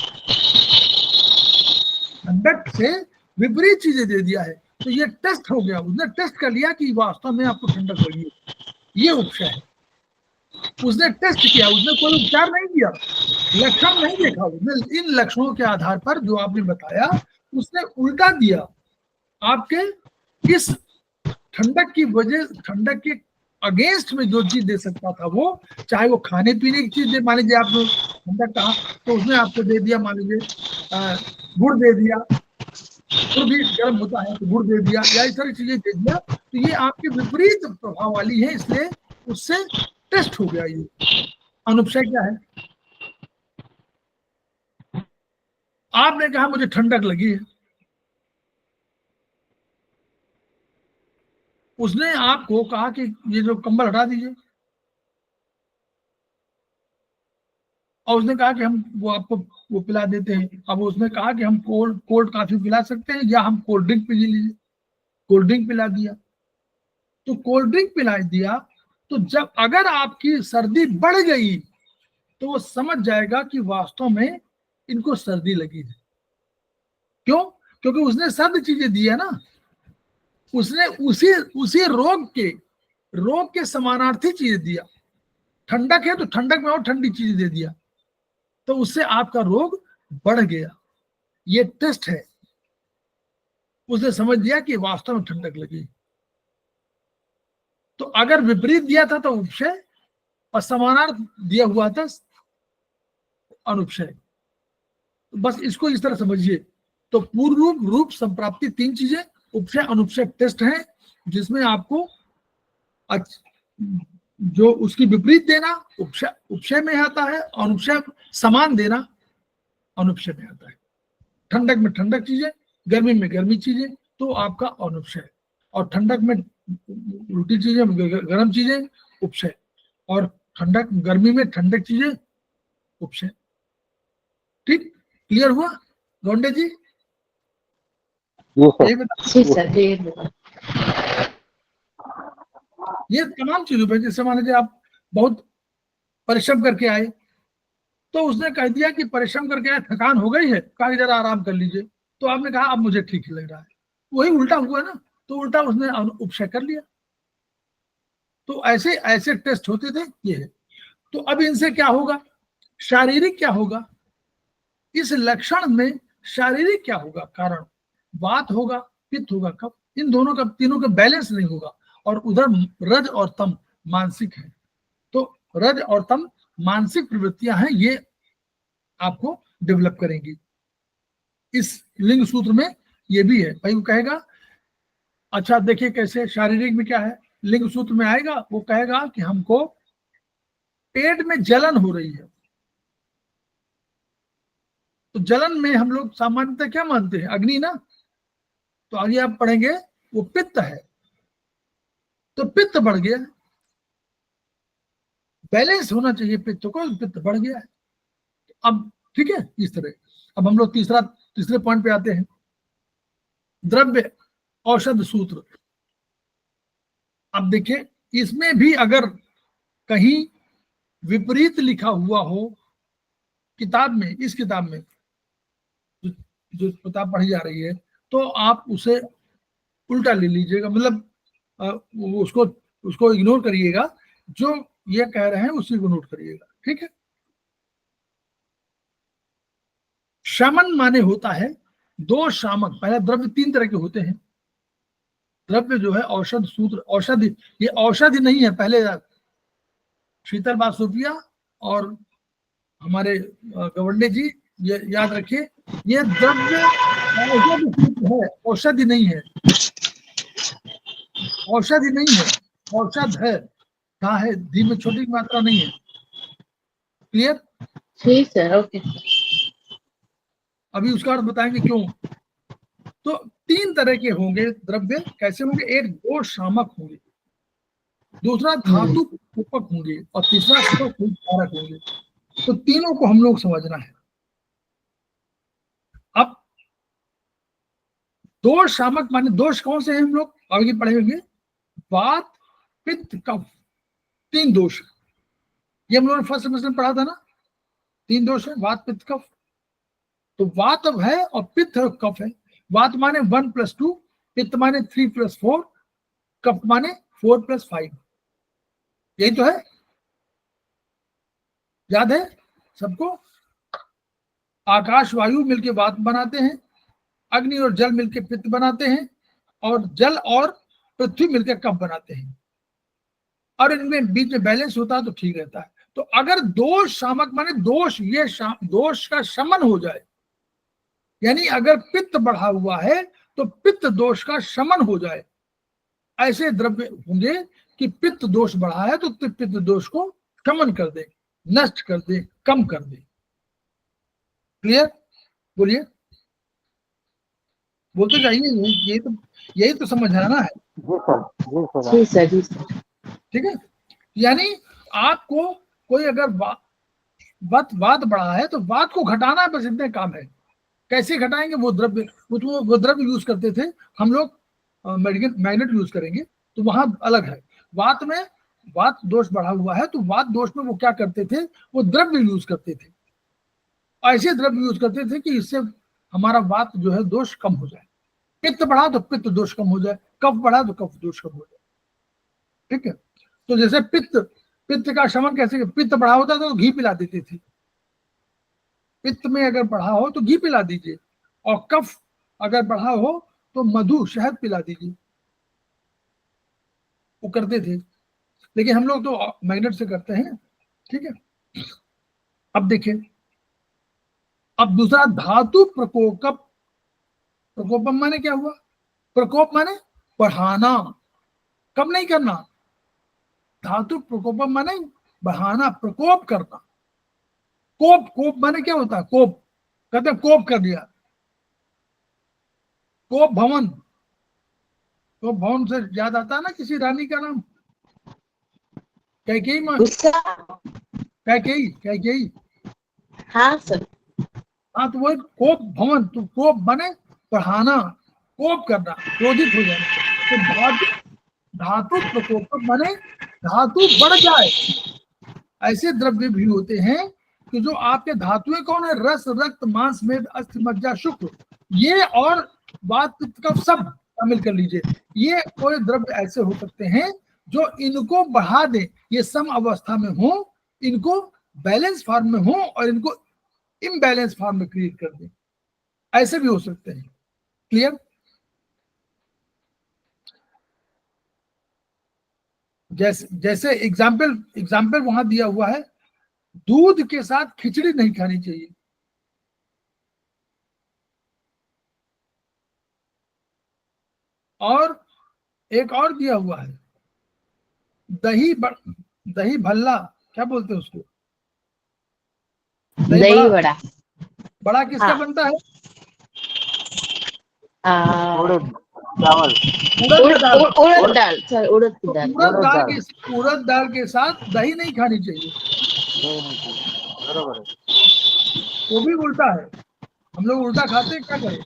Speaker 1: ठंडक से विपरीत चीजें दे दिया है, तो ये टेस्ट हो गया, उसने टेस्ट कर लिया कि वास्तव में आपको ठंडक लगी है, ये उपशय है। उसने टेस्ट किया, उसने कोई उपचार नहीं दिया, लक्षण नहीं देखा, उसने इन लक्षणों के आधार पर जो आपने बताया उसने उल्टा दिया, आपके इस ठंडक की वजह, ठंडक के अगेंस्ट में जो चीज दे सकता था वो, चाहे वो खाने पीने की चीज दे, मान लीजिए आपने ठंडक कहा तो उसने आपको दे दिया, मान लीजिए गुड़ दे दिया, गुड़ भी गर्म होता है तो गुड़ दे दिया, या इस तरह चीजें दे दिया, तो ये आपके विपरीत प्रभाव वाली है, इसलिए उससे टेस्ट हो गया। ये अनुपशय क्या है? आपने कहा मुझे ठंडक लगी है, उसने आपको कहा कि ये जो कंबल हटा दीजिए, और उसने कहा कि हम वो आपको वो पिला देते हैं, अब उसने कहा कि हम कोल्ड कॉफी पिला सकते हैं, या हम कोल्ड ड्रिंक पी लीजिए, कोल्ड ड्रिंक पिला दिया, तो कोल्ड ड्रिंक पिला दिया, तो जब अगर आपकी सर्दी बढ़ गई तो वो समझ जाएगा कि वास्तव में इनको सर्दी लगी है। क्यों? क्योंकि उसने सर्द चीजें दी है ना, उसने उसी रोग के समानार्थी चीजें दिया, ठंडक है तो ठंडक में और ठंडी चीजें दे दिया, तो उससे आपका रोग बढ़ गया। ये टेस्ट है, उसने समझ लिया कि वास्तव में ठंडक लगी। तो अगर विपरीत दिया था तो उपशय, और समानार्थ दिया हुआ था अनुपशय। तो बस इसको इस तरह समझिए तो पूर्व रूप, रूप, संप्राप्ति, 3 चीजें। उपशय अनुपशय टेस्ट है जिसमें आपको जो उसकी विपरीत देना उपशय उपशय में आता है, अनुपशय समान देना अनुपशय में आता है। ठंडक में ठंडक चीजें, गर्मी में गर्मी चीजें, तो आपका अनुपशय। और ठंडक में उल्टी चीजें, गर्म चीजें उपशय, और ठंडक गर्मी में ठंडक चीजें उपशय। ठीक, क्लियर हुआ गौंडे जी?
Speaker 3: जी सर।
Speaker 1: यही बता,
Speaker 2: जी सर, जी।
Speaker 1: ये तमाम चीजों पे, जैसे मान लीजिए आप बहुत परिश्रम करके आए, तो उसने कह दिया कि परिश्रम करके आए, थकान हो गई है, कहा जरा आराम कर लीजिए, तो आपने कहा अब मुझे ठीक लग रहा है, वही उल्टा हुआ ना, तो उल्टा उसने उपशय कर लिया। तो ऐसे ऐसे टेस्ट होते थे ये है। तो अब इनसे क्या होगा, शारीरिक क्या होगा, इस लक्षण में शारीरिक क्या होगा, कारण वात होगा, पित्त होगा, कफ, इन दोनों का, तीनों का बैलेंस नहीं होगा। और उधर रज और तम मानसिक है, तो रज और तम मानसिक प्रवृत्तियां हैं, ये आपको डेवलप करेंगी। इस लिंग सूत्र में ये भी है भाई। वो कहेगा अच्छा देखिए कैसे शारीरिक में क्या है, लिंग सूत्र में आएगा, वो कहेगा कि हमको पेट में जलन हो रही है। तो जलन में हम लोग सामान्यतः क्या मानते हैं, अग्नि ना। तो आगे आप पढ़ेंगे वो पित्त है, तो पित्त बढ़ गया, बैलेंस होना चाहिए पित्त को, पित्त बढ़ गया है। अब ठीक है, इस तरह। अब हम लोग तीसरे पॉइंट पे आते हैं, द्रव्य औषध सूत्र। अब देखिए, इसमें भी अगर कहीं विपरीत लिखा हुआ हो किताब में, इस किताब में जो किताब पढ़ी जा रही है, तो आप उसे उल्टा ले लीजिएगा, मतलब उसको उसको इग्नोर करिएगा, जो ये कह रहे हैं उसी को नोट करिएगा। ठीक है, शमन माने होता है दो शामक। पहले द्रव्य 3 तरह के होते हैं। द्रव्य जो है औषध सूत्र, औषधि, ये औषधि नहीं है, पहले शीतल बासुपिया और हमारे गवंडे जी ये याद रखिए, ये द्रव्य औषधि सूत्र है, औषधि नहीं है, औषधि नहीं है, औषध है। कहाँ है, धी में छोटी मात्रा नहीं है। क्लियर?
Speaker 2: जी सर, ओके।
Speaker 1: अभी उसका अर्थ बताएंगे क्यों। तो 3 तरह के होंगे द्रव्य, कैसे होंगे, एक दो शामक होंगे, दूसरा धातु रूपक होंगे, और तीसरा कारक होंगे। तो तीनों को हम लोग समझना है। अब दोष शामक माने दोष कौन से हैं, हम लोग आगे पढ़ेंगे। वात, पित्त, कफ, 3 दोष। ये हम लोगों ने फर्स्ट सेमेस्टर में पढ़ा था ना, 3 दोष है, वात, पित्त, कफ। तो वात अब है और पित्त है और कफ है। वात माने 1 + 2, पित्त माने 3 + 4, कफ माने 4 + 5। यही तो है, याद है सबको। आकाश वायु मिलके वात बनाते हैं, अग्नि और जल मिलके पित्त बनाते हैं, और जल और पृथ्वी मिलकर कफ बनाते हैं। और इनमें बीच में बैलेंस होता है तो ठीक रहता है। तो अगर दोष शामक माने दोष, ये दोष का शमन हो जाए, यानी अगर पित्त बढ़ा हुआ है तो पित्त दोष का शमन हो जाए, ऐसे द्रव्य होंगे कि पित्त दोष बढ़ा है तो पित्त दोष को शमन कर दे, नष्ट कर दे, कम कर दे। क्लियर? बोलिए, बोलते जाइए, यही तो समझाना है।
Speaker 3: जी सर, जी सर।
Speaker 2: जी सर, जी सर।
Speaker 1: ठीक है, यानी आपको कोई अगर वात बढ़ा है तो वात को घटाना है, बस इतने काम है। कैसे घटाएंगे, वो द्रव्य, वो द्रव्य यूज करते थे हम लोग। मैग्नेट यूज करेंगे तो वहां अलग है। वात में वात दोष बढ़ा हुआ है तो वात दोष में वो क्या करते थे, वो द्रव्य यूज करते थे, ऐसे द्रव्य यूज करते थे कि इससे हमारा वात जो है दोष कम हो जाए। पित्त बढ़ा तो पित्त दोष कम हो जाए, कफ बढ़ा तो कफ दोष कम हो जाए। ठीक है, तो जैसे पित्त का शमन कैसे, पित्त बढ़ा होता तो घी पिला देते थे। पित्त में अगर बढ़ा हो तो घी पिला दीजिए, और कफ अगर बढ़ा हो तो मधु, शहद पिला दीजिए, वो करते थे। लेकिन हम लोग तो मैग्नेट से करते हैं। ठीक है, अब देखिए, अब दूसरा धातु प्रकोप प्रकोपम माने क्या हुआ? प्रकोप माने बढ़ाना, कम नहीं करना। धातु प्रकोपम माने बढ़ाना, प्रकोप करना। कोप, कोप माने क्या होता है? कोप, कहते हैं कोप कर दिया। कोप भवन, तो भवन से याद आता है ना किसी रानी का नाम, कैकेयी माँ,
Speaker 2: गुस्सा।
Speaker 1: कैकेयी, कैकेयी।
Speaker 2: हाँ सर।
Speaker 1: हाँ, तो वो कोप भवन, तो कोप माने बढ़ाना, कोप करना, क्रोधित हो जाना। तो धातु, धातु प्रकोप माने धातु बढ़ जाए। ऐसे द्रव्य भी होते हैं कि जो आपके धातुएं कौन है? रस, रक्त, मांस, मेद, अस्थि, मज्जा, शुक्र, ये और वात, पित्त, कफ सब शामिल कर लीजिए। ये कोई द्रव्य ऐसे हो सकते हैं जो इनको बढ़ा दे, ये सम अवस्था में हो, इनको बैलेंस फॉर्म में हो और इनको इम्बैलेंस फॉर्म में क्रिएट कर दे, ऐसे भी हो सकते हैं। क्लियर? जैसे जैसे एग्जाम्पल वहां दिया हुआ है, दूध के साथ खिचड़ी नहीं खानी चाहिए। और एक और दिया हुआ है, दही भल्ला, क्या बोलते हैं उसको?
Speaker 2: दही बड़ा।
Speaker 1: बड़ा किसका
Speaker 2: हाँ।
Speaker 1: बनता है?
Speaker 3: उड़द चावल,
Speaker 1: उड़द दाल।
Speaker 2: उड़द दाल सर, उड़द की
Speaker 1: तो
Speaker 2: दाल।
Speaker 1: उड़द दाल के साथ दही नहीं खानी चाहिए,
Speaker 3: बरोबर है।
Speaker 1: वो भी उल्टा है। हम लोग उल्टा खाते हैं, क्या करें?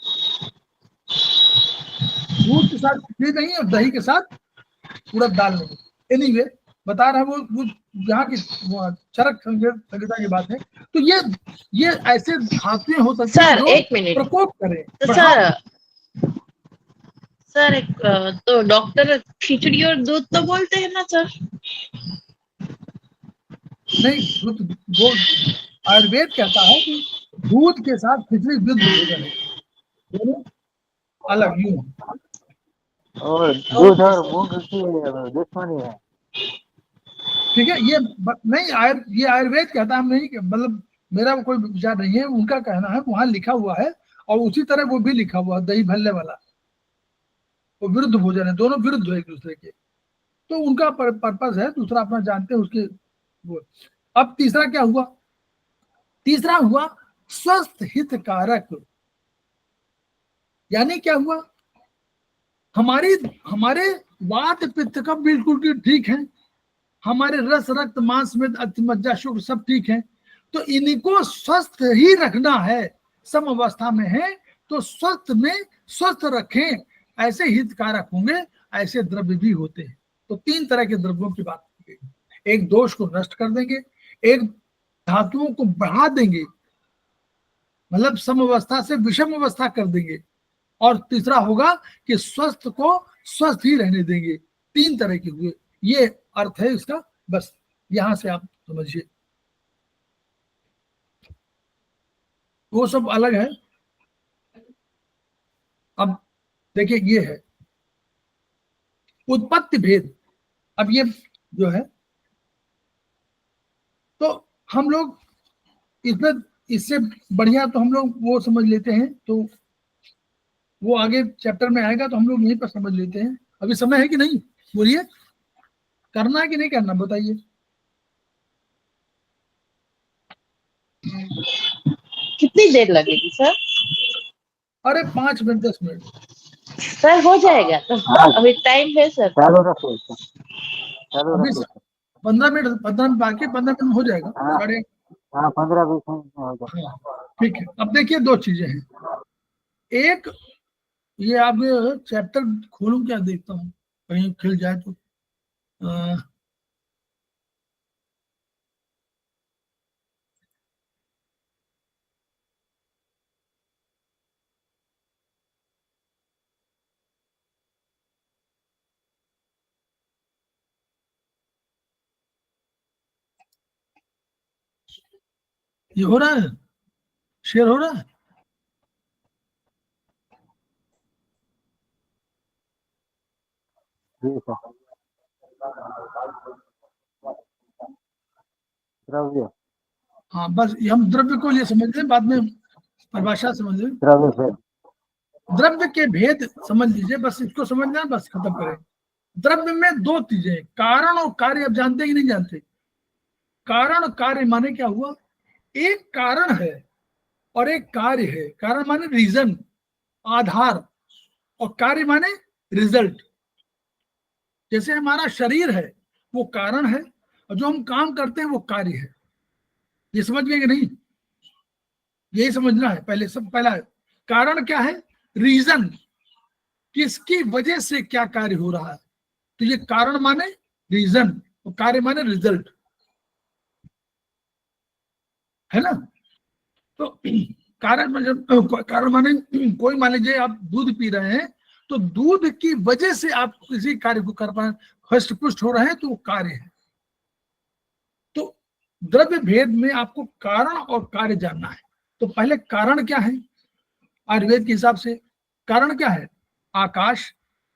Speaker 1: दूध के साथ खिचड़ी नहीं और दही के साथ उड़द दाल नहीं। एनीवे, बता रहा है वो यहाँ की चरक संहिता की बात है। तो ये ऐसे धातुएं हो सकती हैं
Speaker 2: सर
Speaker 1: जो
Speaker 2: एक मिनट।
Speaker 1: प्रकोप करें,
Speaker 2: तो सर एक तो डॉक्टर खिचड़ी और दूध तो बोलते हैं ना सर?
Speaker 1: नहीं, वो आयुर्वेद कहता है कि दूध के साथ खिचड़ी विरुद्ध भोजन है, दोनों अलग यूं।
Speaker 3: और दूध और मूंग की दुश्मनी है।
Speaker 1: ठीक है, नहीं ये आयुर्वेद कहता है, हम नहीं, मतलब मेरा कोई विचार नहीं है, उनका कहना है, वहां लिखा हुआ है। और उसी तरह वो भी लिखा हुआ है, दही भल्ले वाला, वो विरुद्ध भोजन है, दोनों विरुद्ध है एक दूसरे के। तो उनका पर्पज है, दूसरा अपना जानते हैं उसके वो। अब तीसरा क्या हुआ? तीसरा हुआ स्वस्थ हितकारक। यानी क्या हुआ? हमारे वात पित्त का बिल्कुल ठीक है, हमारे रस, रक्त, मांस, में मज्जा, शुक्र सब ठीक है। तो इनको स्वस्थ ही रखना है, सम अवस्था में है तो स्वस्थ रखें, ऐसे हितकारक होंगे। ऐसे द्रव्य भी होते हैं। तो तीन तरह के द्रव्यों की बात की गई। एक दोष को नष्ट कर देंगे, एक धातुओं को बढ़ा देंगे, मतलब सम अवस्था से विषम अवस्था कर देंगे, और तीसरा होगा कि स्वस्थ को स्वस्थ ही रहने देंगे। तीन तरह के हुए, ये अर्थ है इसका। बस यहां से आप समझिए, वो सब अलग है। अब देखिए, ये है उत्पत्ति भेद। अब ये जो है, तो हम लोग इसमें, इससे बढ़िया तो हम लोग वो समझ लेते हैं, तो वो आगे चैप्टर में आएगा तो हम लोग यहीं पर समझ लेते हैं। अभी समय है कि नहीं? बोलिए, करना है कि नहीं करना, बताइए।
Speaker 2: कितनी देर लगेगी सर?
Speaker 1: अरे 5 मिनट, 10 मिनट।
Speaker 2: सर हो जाएगा तो? अभी टाइम है सर?
Speaker 3: चालू रखो, चालू
Speaker 1: अभी
Speaker 3: रखो।
Speaker 1: 15 मिनट बाकी, 15 मिनट में हो जाएगा।
Speaker 3: हाँ,
Speaker 1: साढ़े,
Speaker 3: हाँ 15-20 मिनट में हो जाए।
Speaker 1: हाँ ठीक है। अब देखिए, दो चीजें हैं। एक, ये आप चैप्टर खोलूं क्या, देखता हूँ कहीं खिल जाए तो। ये हो रहा है, शेयर हो रहा है।
Speaker 3: ठीक है। द्रव्य,
Speaker 1: हाँ, बस ये हम द्रव्य को ये समझ लें, बाद में परिभाषा समझ लें।
Speaker 3: द्रव्य से
Speaker 1: द्रव्य के भेद समझ लीजिए, बस इसको समझना है, बस खत्म करें। द्रव्य में दो चीजें, कारण और कार्य। आप जानते कि नहीं जानते? कारण और कार्य माने क्या हुआ? एक कारण है और एक कार्य है। कारण माने रीजन, आधार, और कार्य माने रिजल्ट। जैसे हमारा शरीर है वो कारण है, और जो हम काम करते हैं वो कार्य है। ये समझ गए कि नहीं? यही समझना है पहले। सब पहला है कारण क्या है? रीजन, किसकी वजह से क्या कार्य हो रहा है। तो ये कारण माने रीजन और कार्य माने रिजल्ट, है ना? तो कारण माने कोई, मान लीजिए आप दूध पी रहे हैं, तो दूध की वजह से आप किसी कार्य को कर पाए, हष्ट पुष्ट हो रहे हैं, तो वो कार्य है। तो द्रव्य भेद में आपको कारण और कार्य जानना है। तो पहले कारण क्या है आयुर्वेद के हिसाब से? कारण क्या है? आकाश।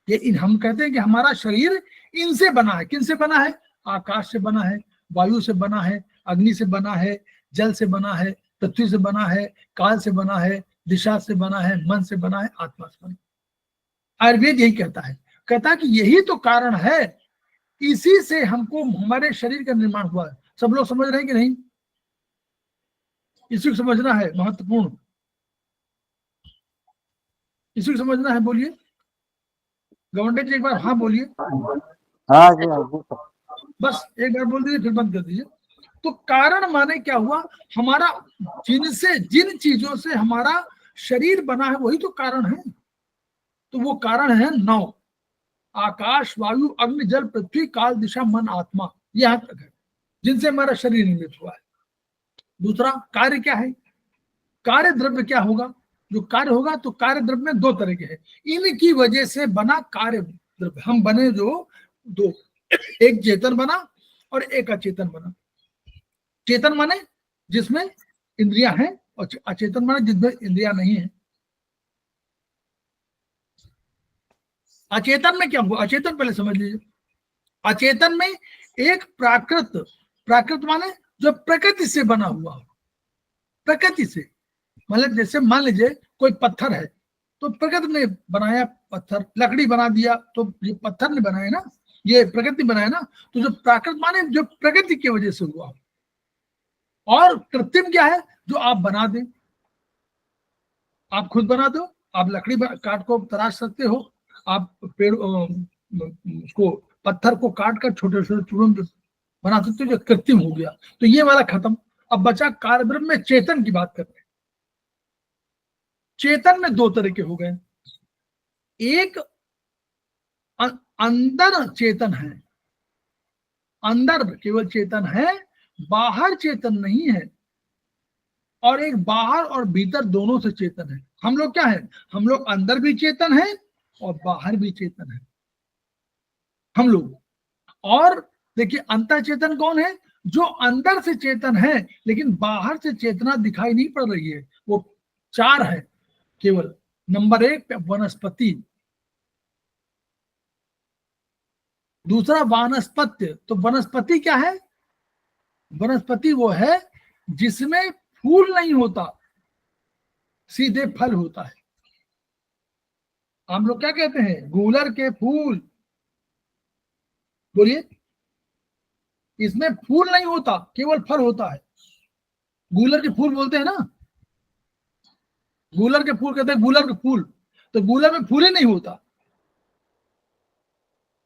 Speaker 1: ये हम कहते हैं कि हमारा शरीर इनसे बना है। किन से बना है? आकाश से बना है, वायु से बना है, अग्नि से बना है, जल से बना है, पृथ्वी से बना है, काल से बना है, दिशा से बना है, मन से बना है, आत्मा से बना है। आयुर्वेद यही कहता है, कहता है कि यही तो कारण है, इसी से हमको हमारे शरीर का निर्माण हुआ है। सब लोग समझ रहे हैं कि नहीं? इसी को समझना है, महत्वपूर्ण। इसी को समझना है। बोलिए गवर्नमेंट जी, एक बार हाँ बोलिए।
Speaker 3: हाँ जी, हाँ जी सर।
Speaker 1: बस एक बार बोल दीजिए, फिर बंद कर दीजिए। तो कारण माने क्या हुआ? हमारा जिन चीजों से हमारा शरीर बना है वही तो कारण है। तो वो कारण है 9। आकाश, वायु, अग्नि, जल, पृथ्वी, काल, दिशा, मन, आत्मा। यहां तक है जिनसे हमारा शरीर निर्मित हुआ है। दूसरा कार्य क्या है? कार्य द्रव्य क्या होगा? जो कार्य होगा, तो कार्य द्रव्य में दो तरह के हैं। इनकी वजह से बना कार्य द्रव्य। हम बने जो दो, एक चेतन बना और एक अचेतन बना। चेतन माने जिसमें इंद्रियां हैं, और अचेतन माने जिसमें इंद्रियां नहीं है। अचेतन में क्या हुआ? अचेतन पहले समझ लीजिए। अचेतन में एक प्राकृत, प्राकृत माने जो प्रकृति से बना हुआ हो। प्रकृति से मतलब जैसे मान लीजिए कोई पत्थर है, तो प्रकृति ने बनाया पत्थर। लकड़ी बना दिया तो ये पत्थर ने बनाया ना, ये प्रकृति बनाया ना। तो जो प्राकृत माने जो प्रकृति की वजह से हुआ। और कृत्रिम क्या है? जो आप बना दें, आप खुद बना दो। आप लकड़ी काट को तराश सकते हो, आप पेड़ उसको पत्थर को काट कर छोटे छोटे टुकड़ों में बना सकते हो, जो कृत्रिम हो गया। तो ये वाला खत्म। अब बचा कार्यब्रह्म में चेतन की बात करते हैं। चेतन में दो तरह के हो गए। एक अंदर चेतन है, अंदर केवल चेतन है, बाहर चेतन नहीं है। और एक बाहर और भीतर दोनों से चेतन है। हम लोग क्या है? हम लोग अंदर भी चेतन है और बाहर भी चेतन है हम लोग। और देखिए अंतर चेतन कौन है? जो अंदर से चेतन है लेकिन बाहर से चेतना दिखाई नहीं पड़ रही है। वो 4 है केवल। नंबर 1 वनस्पति, दूसरा वानस्पत्य। तो वनस्पति क्या है? वनस्पति वो है जिसमें फूल नहीं होता, सीधे फल होता है। हम लोग क्या कहते हैं? गूलर के फूल। बोलिए। इसमें फूल नहीं होता, केवल फल होता है। गूलर के फूल बोलते हैं ना, गूलर के फूल कहते हैं गूलर के फूल। तो गूलर में फूल ही नहीं होता।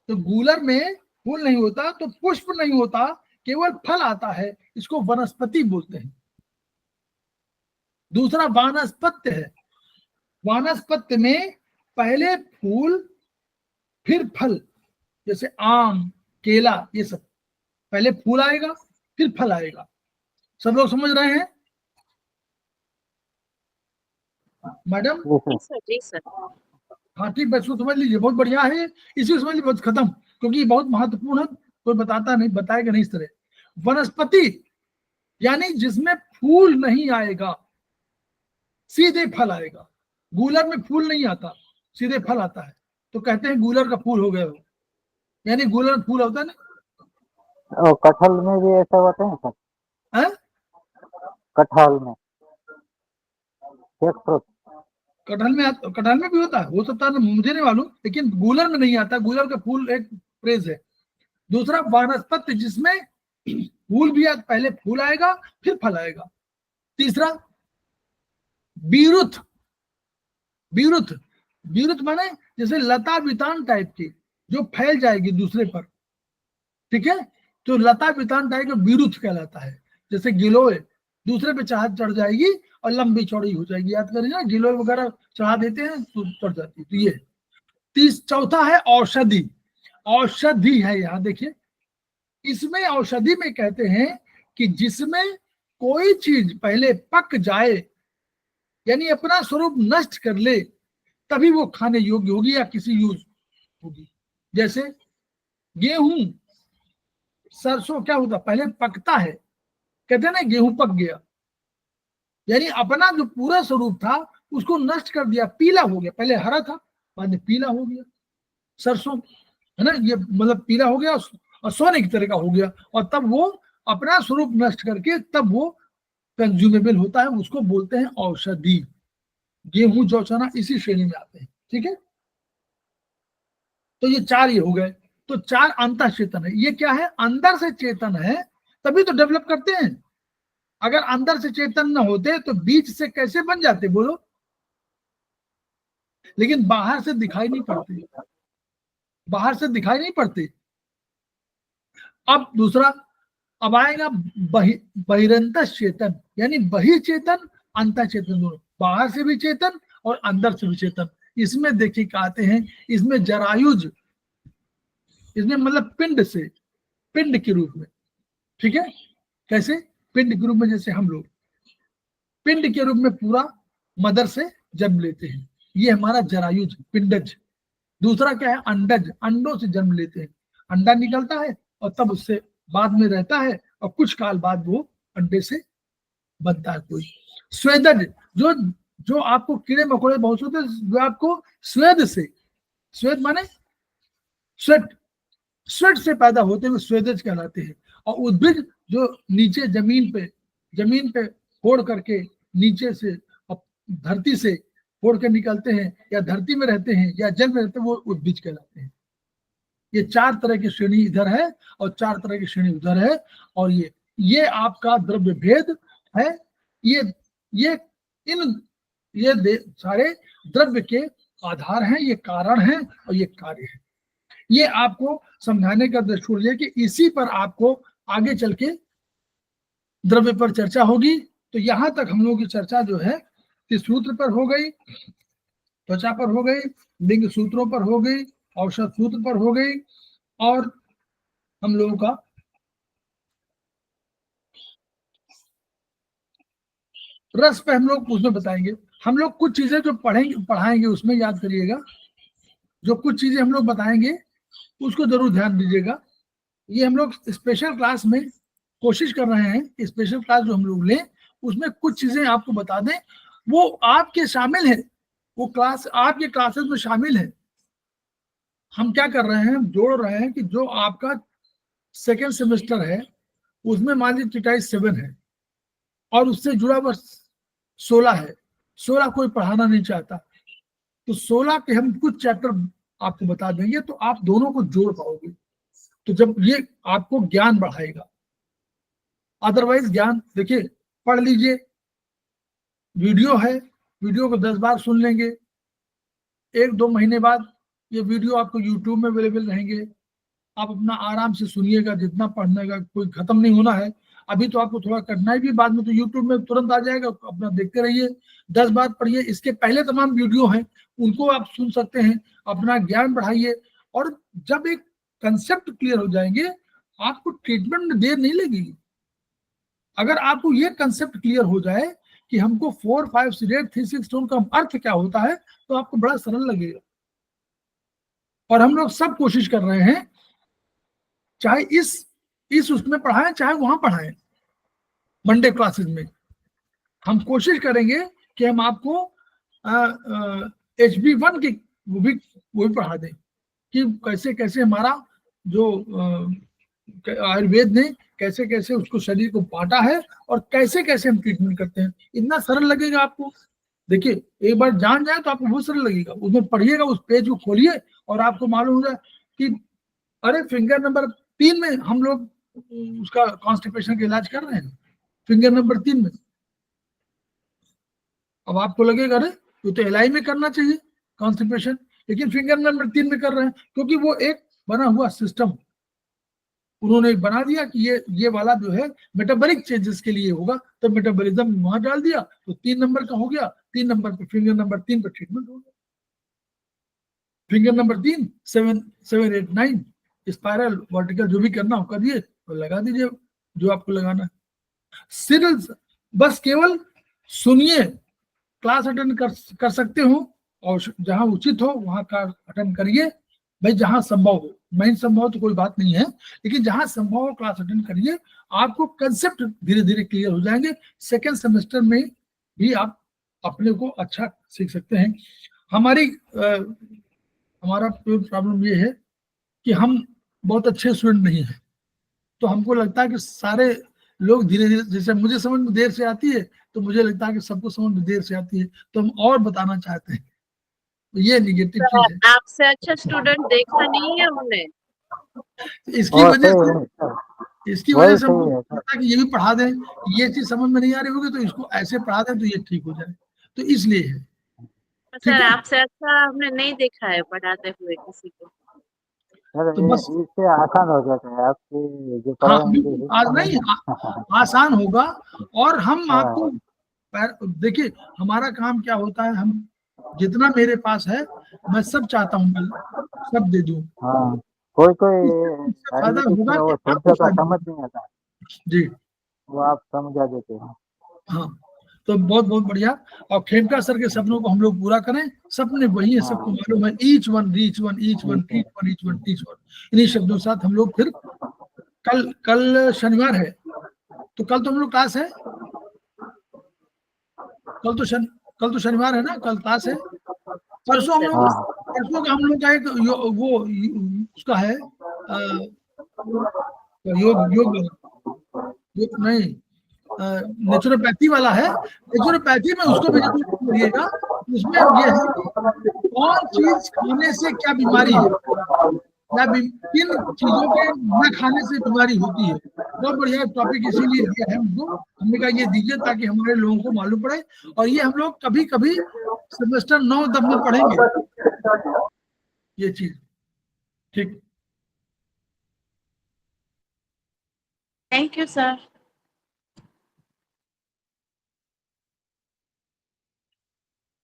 Speaker 1: तो गूलर में फूल नहीं होता तो पुष्प नहीं होता, केवल फल आता है। इसको वनस्पति बोलते हैं। दूसरा वानस्पत्य है। वानस्पत्य में पहले फूल फिर फल। जैसे आम, केला, ये सब पहले फूल आएगा फिर फल आएगा। सब लोग समझ रहे हैं मैडम?
Speaker 3: जी सर।
Speaker 2: जी सर।
Speaker 1: हाँ ठीक, बस समझ लीजिए, बहुत बढ़िया है। इसी को समझ लीजिए, बस खत्म। क्योंकि ये बहुत महत्वपूर्ण है, कोई बताता नहीं, बताएगा नहीं इस तरह। वनस्पति यानी जिसमें फूल नहीं आएगा, सीधे फल आएगा। गूलर में फूल नहीं आता, सीधे फल आता है। तो कहते हैं गूलर का फूल हो गया वो। यानी गूलर में फूल होता है ना।
Speaker 3: और कटहल में भी ऐसा होता है सर?
Speaker 1: है?
Speaker 3: कटहल में, एक फ्रूट।
Speaker 1: कटहल में भी होता है, हो सकता है, मुझे नहीं मालूम, लेकिन गूलर में नहीं आता। गूलर का फूल एक फ्रेज है। दूसरा वानस्पत्य, जिसमें फूल भी पहले फूल आएगा फिर फल आएगा। तीसरा बीरुथ। बीरुथ, बीरुथ माने जैसे लता वितान टाइप की, जो फैल जाएगी दूसरे पर, ठीक है, तो लता वितान टाइप का बीरुथ कहलाता है। जैसे गिलोय दूसरे पे चढ़ जाएगी और लंबी चौड़ी हो जाएगी, याद करिए ना, गिलोय वगैरह चढ़ा देते हैं तो चढ़ जाती है। तो ये चौथा है औषधि। औषधि है, यहाँ देखिए, इसमें औषधि में कहते हैं कि जिसमें कोई चीज पहले पक जाए, यानी अपना स्वरूप नष्ट कर ले, तभी वो खाने योग्य होगी या किसी यूज होगी। जैसे गेहूं, सरसों क्या होता, पहले पकता है, कहते हैं ना गेहूं पक गया, यानी अपना जो पूरा स्वरूप था उसको नष्ट कर दिया, पीला हो गया। पहले हरा था, बाद में पीला हो गया। सरसों है ना, ये मतलब पीला हो गया और सोने की तरह का हो गया, और तब वो अपना स्वरूप नष्ट करके तब वो कंज्यूमेबल होता है, उसको बोलते हैं औषधि। गेहूं, जौ, चना इसी श्रेणी में आते हैं, ठीक है। तो ये चार ये हो गए। तो चार अंतः चेतन है। ये क्या है, अंदर से चेतन है तभी तो डेवलप करते हैं। अगर अंदर से चेतन न होते तो बीच से कैसे बन जाते, बोलो। लेकिन बाहर से दिखाई नहीं पड़ते, बाहर से दिखाई नहीं पड़ते। अब दूसरा, अब आएगा बहिरंत चेतन, यानी बहि चेतन अंतः चेतन, दोनों, बाहर से भी चेतन और अंदर से भी चेतन। इसमें देखिए कहते हैं, इसमें जरायुज, इसमें मतलब पिंड से, पिंड के रूप में, ठीक है। कैसे, पिंड के रूप में, जैसे हम लोग पिंड के रूप में पूरा मदर से जन्म लेते हैं, ये हमारा जरायुज, पिंडज। दूसरा क्या है, अंडज, अंडों से जन्म लेते हैं, अंडा निकलता है और तब उससे बाद में रहता है और कुछ काल बाद वो अंडे से बनता है कोई। स्वेदज, जो जो आपको कीड़े मकोड़े बहुत होते हैं, जो आपको स्वेद से, स्वेद माने स्वेट, स्वेट से पैदा होते हुए स्वेदज कहलाते हैं। और उद्भिद, जो नीचे जमीन पे फोड़ करके नीचे से धरती से फोड़ के निकलते हैं, या धरती में रहते हैं या जल में रहते हैं, वो उद्भिज कहलाते हैं। ये चार तरह की श्रेणी इधर है और चार तरह की श्रेणी उधर है। और ये आपका द्रव्य भेद है। ये सारे द्रव्य के आधार हैं, ये कारण हैं और ये कार्य है। ये आपको समझाने का दृष्टिकोण है कि इसी पर आपको आगे चल के द्रव्य पर चर्चा होगी। तो यहां तक हम लोगों की चर्चा जो है सूत्र पर हो गई, त्वचा पर हो गई, लिंग सूत्रों पर हो गई, औषध सूत्र पर हो गई, और हम लोगों का रस पे हम लोग उसमें बताएंगे। हम लोग कुछ चीजें जो पढ़ाएंगे उसमें याद करिएगा, जो कुछ चीजें हम लोग बताएंगे उसको जरूर ध्यान दीजिएगा। ये हम लोग स्पेशल क्लास में कोशिश कर रहे हैं, स्पेशल क्लास जो हम लोग लें उसमें कुछ चीजें आपको बता दें, वो आपके शामिल है, वो क्लास आपके क्लासेस में शामिल है। हम क्या कर रहे हैं, जोड़ रहे हैं कि जो आपका सेकेंड सेमेस्टर है उसमें मान लीजिए टिटाई 7 है और उससे जुड़ा हुआ 16 है, 16 कोई पढ़ाना नहीं चाहता, तो 16 के हम कुछ चैप्टर आपको बता देंगे, तो आप दोनों को जोड़ पाओगे। तो जब ये आपको ज्ञान बढ़ाएगा, अदरवाइज ज्ञान देखिए, पढ़ लीजिए, वीडियो है, वीडियो को 10 बार सुन लेंगे, 1-2 महीने बाद ये वीडियो आपको यूट्यूब में अवेलेबल रहेंगे, आप अपना आराम से सुनिएगा, जितना पढ़ने का कोई खत्म नहीं होना है। अभी तो आपको थोड़ा करना ही भी, बाद में तो यूट्यूब में तुरंत आ जाएगा, अपना देखते रहिए, 10 बार पढ़िए। इसके पहले तमाम वीडियो हैं उनको आप सुन सकते हैं, अपना ज्ञान बढ़ाइए। और जब एक कंसेप्ट क्लियर हो जाएंगे, आपको ट्रीटमेंट में देर नहीं लगेगी। अगर आपको ये कंसेप्ट क्लियर हो जाए कि हमको 4, 5 सीडेड 3, 6 स्टोन का अर्थ क्या होता है, तो आपको बड़ा सरल लगेगा। और हम लोग सब कोशिश कर रहे हैं, चाहे इस उसमें पढ़ाएं चाहे वहां पढ़ाएं, मंडे क्लासेस में हम कोशिश करेंगे कि हम आपको HB1 की वो भी पढ़ा दें कि कैसे कैसे हमारा जो आयुर्वेद ने कैसे कैसे उसको शरीर को बांटा है और कैसे कैसे हम ट्रीटमेंट करते हैं। इतना सरल लगेगा आपको, देखिए एक बार जान जाए तो आपको बहुत सरल लगेगा, उसमें पढ़िएगा, उस पेज को खोलिए और आपको मालूम होगा कि अरे फिंगर नंबर 3 में हम लोग उसका कॉन्स्टिपेशन का इलाज कर रहे हैं, फिंगर नंबर 3 में। अब आपको लगेगा अरे तो एलआई में करना चाहिए कॉन्स्टिपेशन, लेकिन फिंगर नंबर 3 में कर रहे हैं, क्योंकि वो एक बना हुआ सिस्टम उन्होंने बना दिया कि ये वाला जो है मेटाबॉलिक चेंजेस के लिए होगा, तो मेटाबॉलिज्म वहां डाल दिया तो 3 नंबर का हो गया, 3 नंबर पे फिंगर नंबर 3 पे ट्रीटमेंट हो गया। फिंगर नंबर 3 7 7 8 9 स्पाइरल वर्टिकल जो भी करना हो करिए, तो लगा दीजिए जो आपको लगाना है। सिर्फ बस केवल सुनिए, क्लास अटेंड कर सकते हो और जहां उचित हो वहां का अटेंड करिए भाई, जहां संभव हो, नहीं संभव तो कोई बात नहीं है, लेकिन जहां संभव हो क्लास अटेंड करिए, आपको कंसेप्ट धीरे धीरे क्लियर हो जाएंगे। सेकेंड सेमेस्टर में भी आप अपने को अच्छा सीख सकते हैं। हमारा प्रॉब्लम ये है कि हम बहुत अच्छे स्टूडेंट नहीं हैं, तो हमको लगता है कि सारे लोग धीरे धीरे, जैसे मुझे समझ में देर से आती है तो मुझे लगता है कि सबको समझ में देर से आती है, तो हम और बताना चाहते हैं, तो ये निगेटिव चीज है।
Speaker 2: आपसे अच्छा स्टूडेंट देखा नहीं है हमने।
Speaker 1: इसकी
Speaker 3: और
Speaker 1: वजह
Speaker 3: सही
Speaker 1: से
Speaker 3: है सर,
Speaker 1: इसकी
Speaker 3: वही
Speaker 1: वजह से हमको
Speaker 3: सही है सर।
Speaker 1: लगता है कि ये भी पढ़ा दें, ये चीज समझ में नहीं आ रही होगी तो इसको ऐसे पढ़ा दें तो ये ठीक हो जाए, तो इसलिए है। ठीक
Speaker 2: सर
Speaker 1: है,
Speaker 2: आपसे अच्छा हमने नहीं देखा है पढ़ाते हुए किसी को।
Speaker 3: सर
Speaker 1: तो बस
Speaker 3: इससे आसान हो जाता है, आपकी जो
Speaker 1: हाँ
Speaker 3: पढ़ाएंगे
Speaker 1: बिल्कुल, आज
Speaker 3: समझ
Speaker 1: नहीं
Speaker 3: में।
Speaker 1: आसान होगा। और हम आपको
Speaker 3: हाँ
Speaker 1: देखिए हमारा काम क्या होता है, हम जितना मेरे पास है मैं सब चाहता हूँ मैं सब दे दूं,
Speaker 3: हाँ, कोई कोई
Speaker 1: इससे फायदा
Speaker 3: डायबिटीज
Speaker 1: होगा
Speaker 3: में
Speaker 1: कि
Speaker 3: वो
Speaker 1: आपको
Speaker 3: शब्दों का
Speaker 1: फायदा
Speaker 3: समझ
Speaker 1: होगा।
Speaker 3: नहीं आता,
Speaker 1: जी
Speaker 3: वो आप समझा देते हैं।
Speaker 1: हाँ, तो बहुत बहुत बढ़िया। और खेमका सर के सपनों को हम लोग पूरा करें, सपने वही है, सबको
Speaker 3: हाँ
Speaker 1: मालूम है, each one reach one, each one
Speaker 3: ठीक है।
Speaker 1: Teach one, each one teach one. इन्हीं शब्दों के साथ हम लोग फिर कल शनिवार है, तो कल तो हम लोग क्लास है, कल तो कल तो शनिवार है ना, कल क्लास है।
Speaker 2: जी
Speaker 1: परसों हम
Speaker 2: सर।
Speaker 1: लोग,
Speaker 3: हाँ
Speaker 1: परसों का हम लोग का एक उसका है योग योग योग नहीं, नेचुरोपैथी वाला है। नेचुरोपैथी में उसको भी जरूर करिएगा, उसमें यह है कि कौन चीज खाने से क्या बीमारी है, किन चीजों के न खाने से बीमारी होती है। बहुत बढ़िया टॉपिक इसीलिए दिया है हमको, हमने कहा ये दीजिए ताकि हमारे लोगों को मालूम पड़े, और ये हम लोग कभी कभी सेमेस्टर 9-10 में पढ़ेंगे ये चीज। ठीक,
Speaker 2: थैंक यू सर।